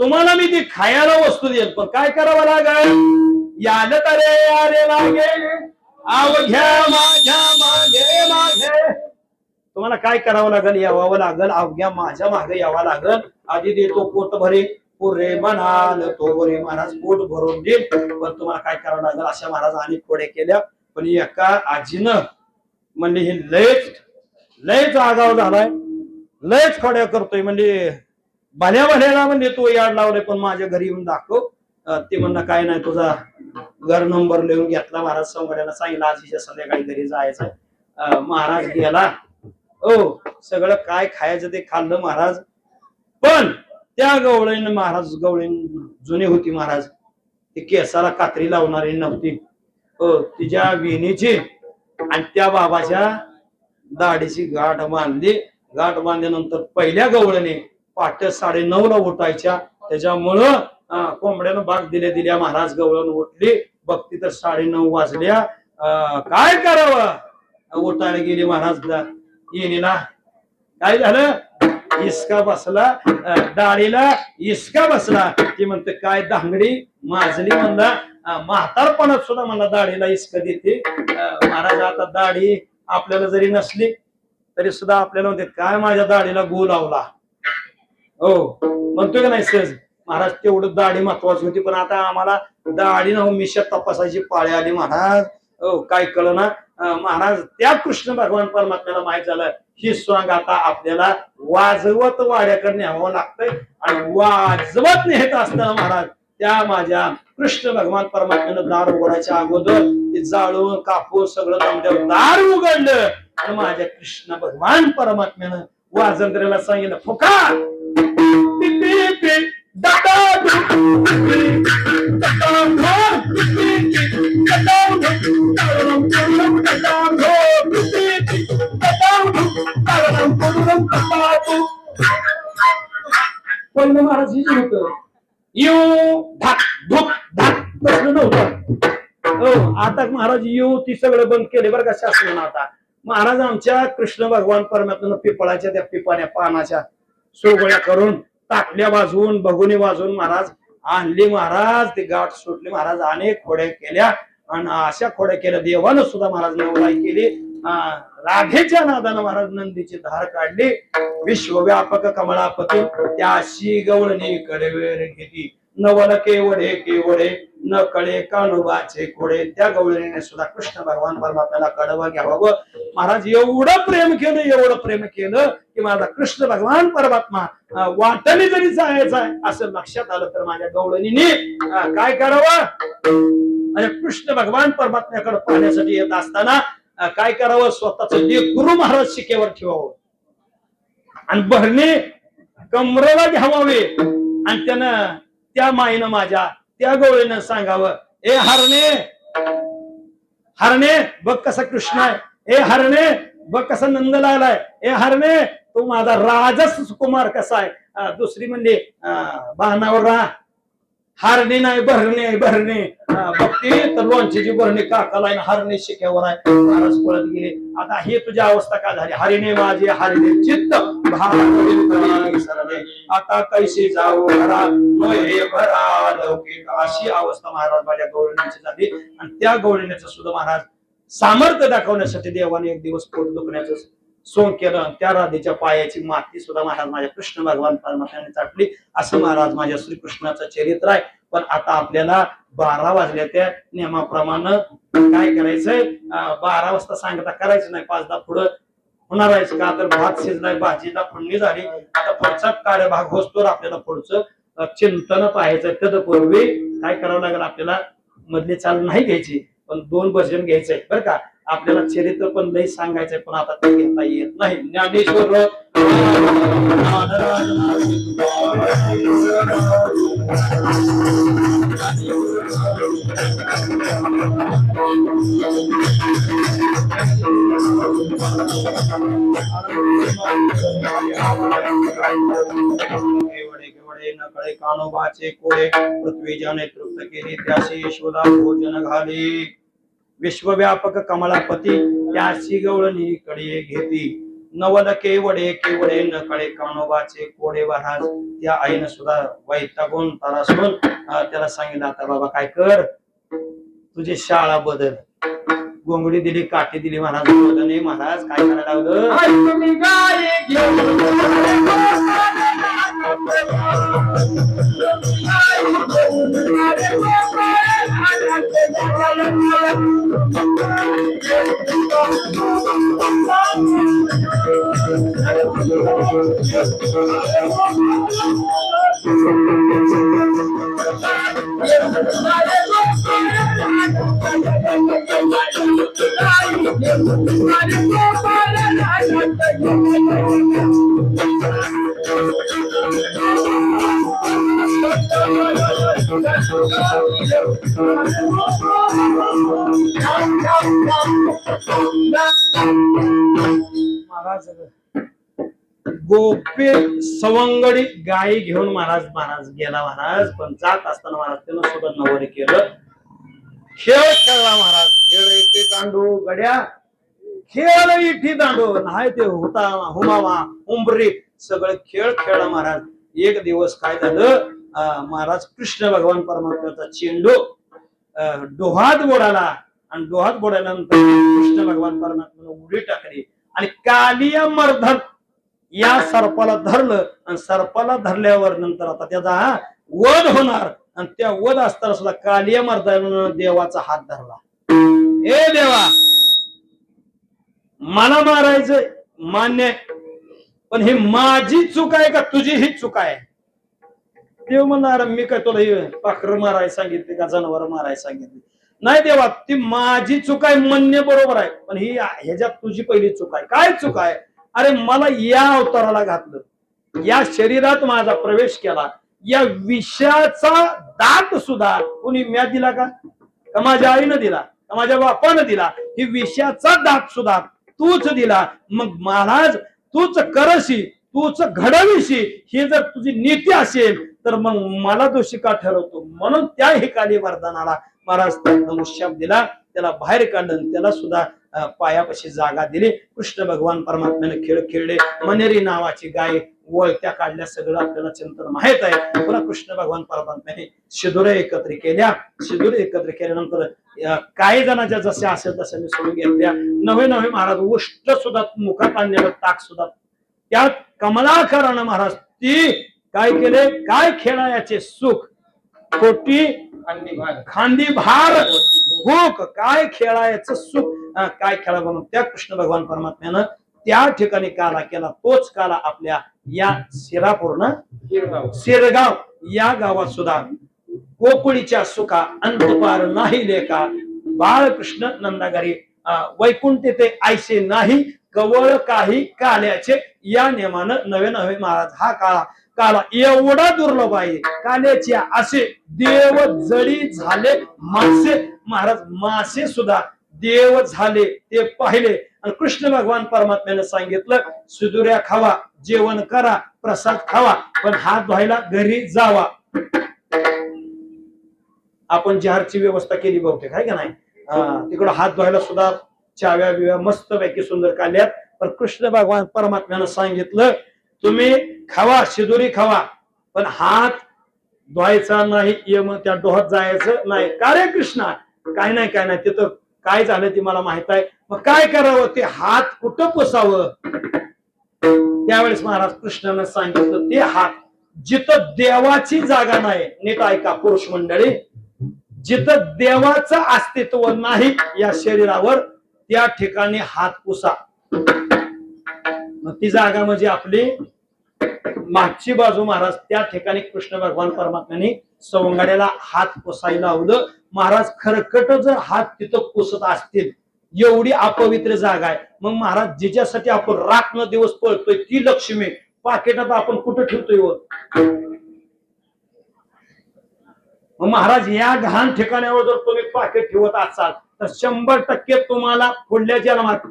तुम्हाला मी ती खायला वस्तू देईल पण काय करावं लागेल. याद तरे यारे लागे अवघ्या माझ्या मागे मागे. तुम्हाला काय करावं लागेल यावं लागेल अवघ्या माझ्या मागे यावं लागेल. आधी देतो पोट भरे पुरे म्हणाल तो बरे महाराज पोट भरून देईल पण तुम्हाला काय करावं लागेल. अशा महाराज आणि थोडे केल्या पण एका आजीनं म्हणजे हे लयच आगाव झालाय लयच खोड्या करतोय म्हणजे भल्या भल्याला म्हणजे तो याड लावलाय पण माझ्या घरी येऊन दाखव. ते म्हणणं काय नाही तुझा घर नंबर लिहून घेतला. महाराज संघड्याला सांगितलं आजीच्या संध्याकाळी घरी जायचं. महाराज गेला. हो सगळं काय खायचं ते खाल्लं महाराज. पण त्या गवळीनं महाराज गवळीन जुनी होती महाराज ती केसाला कात्री लावणारी नव्हती. तिच्या विणीची आणि त्या बाबाच्या दाढीची गाठ बांधली. गाठ बांधल्यानंतर पहिल्या गवळीने पहाटे 9:30 ला उठायच्या. त्याच्यामुळं कोंबड्यानं बाग दिल्या महाराज गवळण उठली बघती तर 9:30 वाजल्या. काय करावं उठायला गेली महाराज येणीला. काय झालं इसका बसला डाळीला इसका बसला. ती म्हणते काय दांगडी माजली म्हणला म्हातारपणात सुद्धा मला दाढीला इसका देते. महाराज आता दाढी आपल्याला जरी नसली तरी सुद्धा आपल्याला म्हणते काय माझ्या दाढीला गो लावला. हो म्हणतोय का नाही सहज. महाराज तेवढं दाढी महत्वाची होती पण आता आम्हाला दाढी न मिशा तपासायची पाळी आली महाराज. हो काय कळलं ना महाराज त्या कृष्ण भगवान परमात्म्याला माहित झालं ही स्वांग आता आपल्याला वाजवत वाड्याकडे न्यावं लागतंय. आणि वाजवत नेत असताना महाराज त्या माझ्या कृष्ण भगवान परमात्म्यानं दार उघडायच्या अगोदर ते जाळून कापून सगळं जमल्यावर दार उघडलं आणि माझ्या कृष्ण भगवान परमात्म्यानं वाजंत्र्याला सांगितलं फुका पहिलं महाराज हेच होतं येऊ धाक धुक धाक तसलं नव्हतं. हो आता महाराज येऊ ती सगळं बंद केले बरं का शासनानं. आता महाराज आमच्या कृष्ण भगवान परमात्म्यानं पिपळाच्या त्या पिपाण्या पानाच्या सोगळ्या करून टाकल्या वाजवून भगुनी वाजवून महाराज आणली. महाराज ते गाठ सुटली महाराज. अनेक खोड्या केल्या आणि अशा खोड्या केल्या देवानं सुद्धा महाराज नवलाई केली. राधेच्या नादानं महाराज नंदीची धार काढली. विश्वव्यापक कमळापती त्याशी गवळणी कडवेर घेती नवल केवढे न कळे कानुबाचे खोडे. त्या गवळणीने सुद्धा कृष्ण भगवान परमात्म्याला कडवं घ्यावं. महाराज एवढं प्रेम केलं की माझा कृष्ण भगवान परमात्मा वाटणी जरी जायचं आहे असं लक्षात आलं तर माझ्या गवळणीने काय करावं. माझ्या कृष्ण भगवान परमात्म्याकडे पाहण्यासाठी येत असताना काय करावं स्वतःच गुरु महाराज शिकेवर ठेवावं आणि भरणे कमरेला घ्यावावे. आणि त्यानं त्या माईनं माझ्या त्या गवळीनं सांगावं ए हरणे बघ कसा कृष्ण आहे. ए हरणे बघ कसा नंद लागलाय. ए हरणे तो माझा राजस कुमार कसा आहे. दुसरी म्हणजे बाणावर राहा हरणे नाही भरणे बघते तर लोणचीची भरणी काकाला हरणे शिक्यावर आहे. महाराज पळत गेले. आता हे तुझी अवस्था काय झाली. हरिणे माझे हरिणे चित्त आता कैसे जाऊ घरा भरा लौकिक अशी अवस्था महाराज माझ्या गवळणीची झाली. आणि त्या गवळणीचं सुद्धा महाराज सामर्थ्य दाखवण्यासाठी देवाने एक दिवस पोट दुखण्याचं सोंग केलं. त्या राधेच्या पायाची माती सुद्धा महाराज माझ्या कृष्ण भगवान परमात्म्याने चाटली. असं महाराज माझ्या श्रीकृष्णाचं चरित्र आहे. पण आता आपल्याला 12 वाजल्या त्या नियमाप्रमाणे काय करायचंय 12 वाजता सांगता करायचं नाही. 5-10 पुढं होणार आहे का तर भात शिजलाय भाजीला फोडणी झाली. आता पुढचा कार्यभाग होतोर आपल्याला पुढचं चिंतन पाहायचं. तत्पूर्वी काय करावं लागेल आपल्याला मधली चाल नाही घ्यायची पण 2 भजन घ्यायचंय बरं का. आपल्याला चरित्र पण लई सांगायचंय पण आता ते घेता येत नाही. ज्ञानेश्वर नकळे कानोबाचे कोळे पृथ्वीजाने तृप्त केली त्याशी यशोदा भोजन घाली. विश्वव्यापक कमलापती त्याशी गवळणी कडे घेती. नवल केवडे केवडे नकळे कानोबाचे कोडे महाराज. त्या आईनं सुद्धा वैतागून तरासून त्याला सांगितलं आता बाबा काय कर तुझी शाळा बदल. गोंगडी दिली काठी दिली महाराज. नाही महाराज काय करायला लावलं तुम्ही गाय महाराज गोपी सवंगडी गायी घेऊन महाराज गेला महाराज. पण जात असताना महाराज त्यानं सुद्धा नवरे केलं. खेळ खेळला महाराज. खेळ इथे दांडू गड्या खेळ इथे दांडू नाही ते होता हुमावा उंबरी सगळं खेळ खेळला महाराज. एक दिवस काय झालं महाराज कृष्ण भगवान परमात्म्याचा चेंडू डोहात बुडाला आणि डोहात बुडाल्यानंतर कृष्ण भगवान परमात्म्याने उडी टाकली आणि कालिया मर्धन या सर्पाला धरलं आणि सर्पाला धरल्यावर नंतर आता त्याचा वध होणार आणि त्या वध असताना सुद्धा कालिया मर्दनानं देवाचा हात धरला. ए देवा मला मारायचं मान्य पण ही माझी चूक आहे का तुझी ही चूक आहे. देव म्हणणार मी काय तुला पाखरं मारायला सांगितले का जनावर मारायला सांगितले. नाही देवा ती माझी चूक आहे म्हणणे बरोबर आहे पण ही ह्याच्यात तुझी पहिली चूक आहे. काय चूक आहे. अरे मला या अवताराला घातलं या शरीरात माझा प्रवेश केला या विषाचा दात सुद्धा कोणी म्या दिला का माझ्या आईनं दिला का माझ्या बापानं दिला. ही विषाचा दात सुद्धा तूच दिला. मग महाराज तूच करशी तूच घडविशी ही जर तुझी नीती असेल तर मग मला दोषी का ठरवतो. म्हणून त्या हिकाली मर्दानाला महाराज शाप दिला. त्याला बाहेर काढलं त्याला सुद्धा पायापाशी जागा दिली. कृष्ण भगवान परमात्म्याने खेळ खेळले. मनेरी नावाची गाय वळत्या काढल्या सगळं आपल्याला चिंतन माहित आहे. पुन्हा कृष्ण भगवान परमात्म्याने शिदुरे एकत्र केल्या. शिदुरे एकत्र केल्यानंतर काही जणांच्या जसे असेल तसे मी सोडून घेतल्या. नवे नवे महाराज उष्ट सुद्धा मुखात आणलेलं ताक सुद्धा त्या कमलाकरानं महाराज ती काय केले काय खेळायाचे सुख खोटी खांदी भार भूक काय खेळायचं सुख काय खेळा म्हणून त्या कृष्ण भगवान परमात्म्यानं त्या ठिकाणी काला केला. तोच काला आपल्या या शिरापूर्ण शिरगाव या गावात सुद्धा गोकुळीच्या सुखा अंतपार नाही लेखा बाळकृष्ण नंदागारी वैकुंठ ते ऐसे नाही कवळ काही काल्याचे या नियमानं नवे नवे महाराज हा काला एवढा दुर्लभ आहे. काल्याचे असे देव जडी झाले मासे महाराज मासे सुद्धा देव झाले ते पाहिले. आणि कृष्ण भगवान परमात्म्याने सांगितलं सुदुऱ्या खावा जेवण करा प्रसाद खावा पण हात धुवायला घरी जावा. आपण जहारची व्यवस्था केली बहुतेक आहे का नाही. तिकडं हात धुवायला सुद्धा चाव्या बिव्या मस्त पैकी सुंदर काढल्यात. पण कृष्ण भगवान परमात्म्यानं सांगितलं तुम्ही खावा शिदुरी खावा पण हात धुवायचा नाही. मग त्या डोहात जायचं नाही. का रे कृष्णा काय नाही तिथं काय झालं ती मला माहित आहे. मग काय करावं ते हात कुठं पुसावं. त्यावेळेस महाराज कृष्णानं सांगितलं ते हात जिथं देवाची जागा नाही. नीट ऐका पुरुष मंडळी जिथं देवाचं अस्तित्व नाही या शरीरावर त्या ठिकाणी हात पुसा. ती जागा म्हणजे आपली मागची बाजू महाराज त्या ठिकाणी कृष्ण भगवान परमात्म्याने सवंगड्याला हात पुसायला लावलं. महाराज खरकट जर हात तिथं पुसत असतील एवढी अपवित्र जागा आहे. मग महाराज जिच्यासाठी आपण रात्र दिवस पळतोय ती लक्ष्मी पाकिटात आपण कुठं ठेवतोय व? मग महाराज या घाण ठिकाणावर जर तुम्ही पाकिट ठेवत असाल तर 100% तुम्हाला पुढल्या जन्मात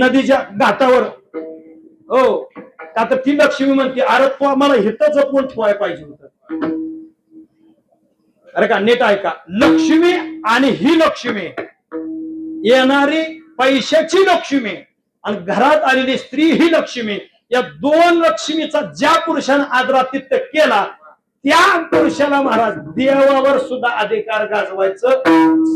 नदीच्या घाटावर हो आता ती लक्ष्मी म्हणते अरे तू आम्हाला हिथं जपून ठेवायला पाहिजे होतं. अरे का नीट ऐका, लक्ष्मी आणि ही लक्ष्मी येणारी पैशाची लक्ष्मी आणि घरात आलेली स्त्री ही लक्ष्मी, या दोन लक्ष्मीचा ज्या पुरुषाने आदरातिथ्य केला त्या पुरुषाला महाराज देवावर सुद्धा अधिकार गाजवायचं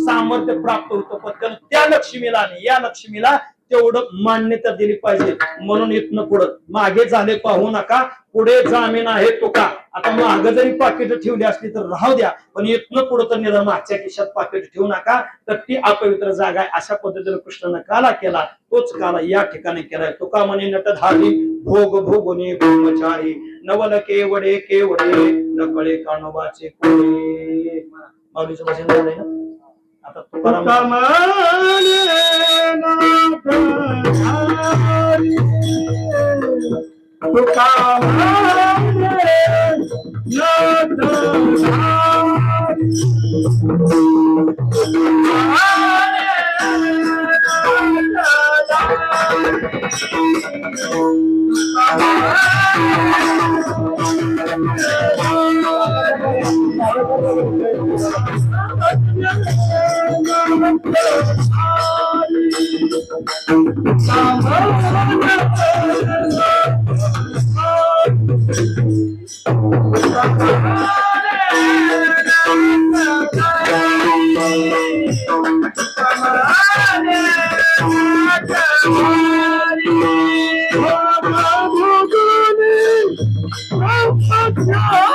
सामर्थ्य प्राप्त होतं. पण त्या लक्ष्मीला आणि या लक्ष्मीला तेवढं मान्यता दिली पाहिजे. म्हणून इथनं पुढं मागे झाले पाहू नका, पुढे जामीन आहे तो का. आता माग जरी पाकिट ठेवली असली तर राहू द्या, पण इथनं पुढं तर निदान मागच्या खिशात पाकिट ठेवू नका. तर ती अपवित्र जागा आहे. अशा पद्धतीने कृष्णानं काला केला तोच काला या ठिकाणी केलाय. तुका म्हणे नटधारी भोग भोगुनी ब्रह्मचारी नवल केवडे केवडे नकळे कानोबाचे कोळे. माऊलीचं भजन झालंय ना. आता तुकाराम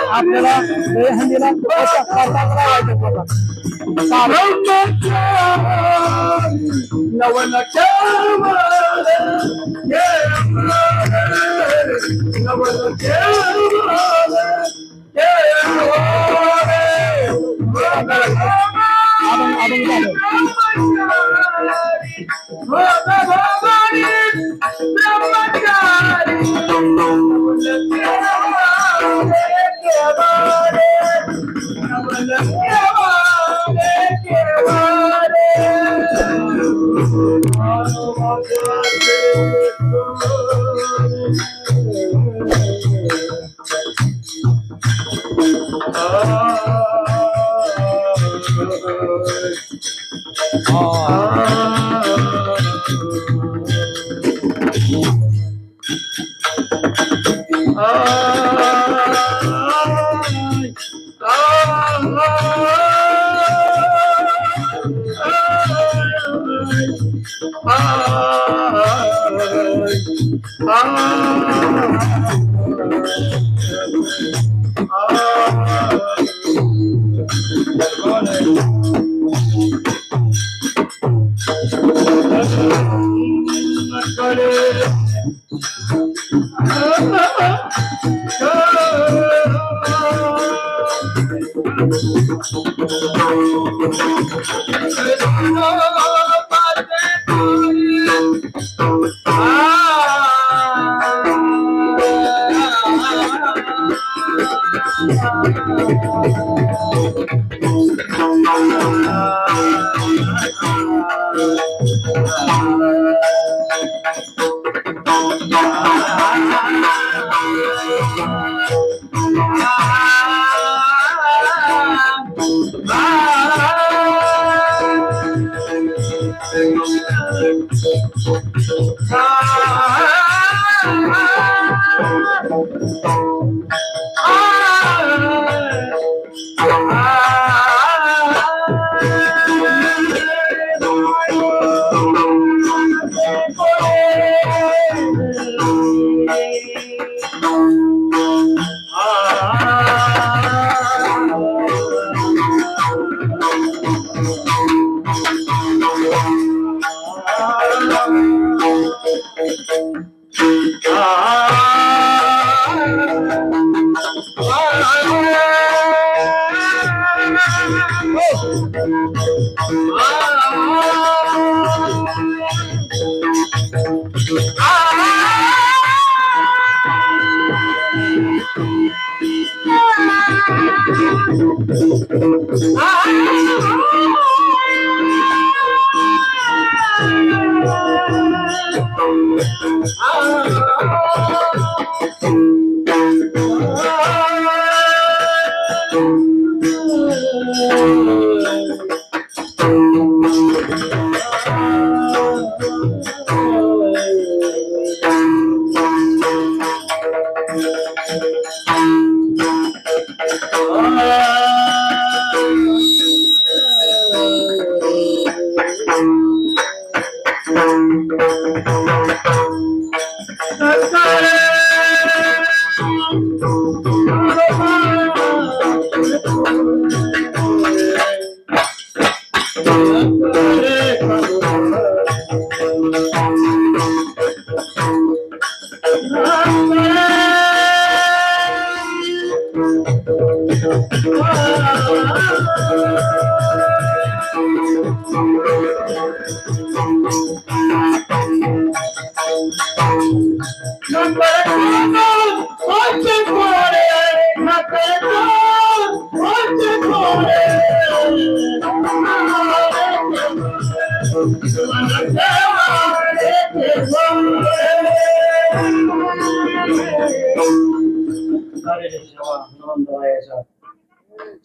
आपल्याला हंडीला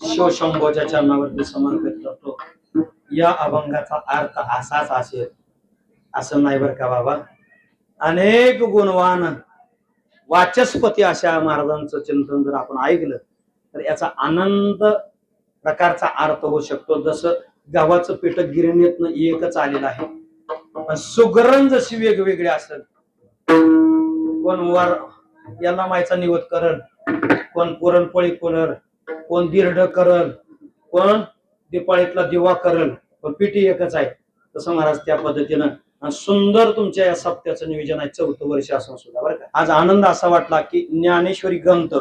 शिवशंभोच्या चरणावरती समर्पित करतो. या अभंगाचा अर्थ असाच असेल असं नाही बर का बाबा. अनेक गुणवान वाचस्पती अशा महाराजांचं चिंतन जर आपण ऐकलं तर याचा आनंद प्रकारचा अर्थ होऊ शकतो. जसं गव्हाचं पीठ गिरणीतनं एकच आलेलं आहे, पण सुगरण जशी वेगवेगळी असेल. कोण वर याला मायचा निवत करल, कोण पुरणपोळी करल, कोण दिरड करल, कोण दिपाळीतला दिवा करल, पण पिठी एकच आहे. तसं महाराज त्या पद्धतीनं सुंदर तुमच्या या सप्त्याचं नियोजन आहे. 4थं वर्ष असून सुद्धा बरं का. आज आनंद असा वाटला की ज्ञानेश्वरी ग्रंथ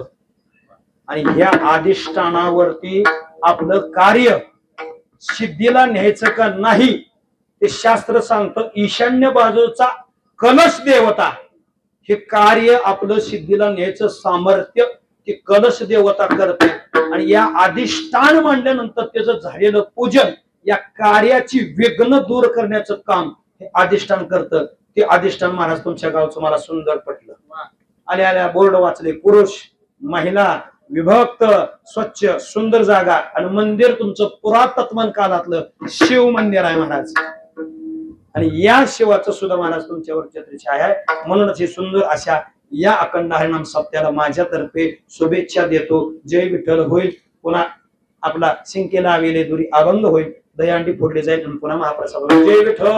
आणि ह्या अधिष्ठानावरती आपलं कार्य सिद्धीला न्यायचं का नाही ते शास्त्र सांगतं. ईशान्य बाजूचा कलश देवता हे कार्य आपलं सिद्धीला न्यायचं सामर्थ्य ती कलश देवता करते. आणि या अधिष्ठान मांडल्यानंतर त्याचं झालेलं पूजन या कार्याची विघ्न दूर करण्याचं काम हे अधिष्ठान करतं. ते अधिष्ठान महाराज तुमच्या गावचं मला सुंदर पटलं. आल्या आल्या बोर्ड वाचले, पुरुष महिला विभक्त स्वच्छ सुंदर जागा आणि मंदिर तुमचं पुरातत्वन काळातलं शिव मंदिर आहे महाराज. आणि या शिवाचं सुद्धा महाराज तुमच्यावर छत्रछाया आहे. म्हणूनच हे सुंदर अशा या अखंड हरिनाम सप्त्याला माझ्यातर्फे शुभेच्छा देतो. जय विठ्ठल होईल. पुन्हा आपला शिंकेला आवेले दुरी अभंग होईल, दहीहंडी फोडली जाईल आणि पुन्हा महाप्रसाद. जय विठ्ठल.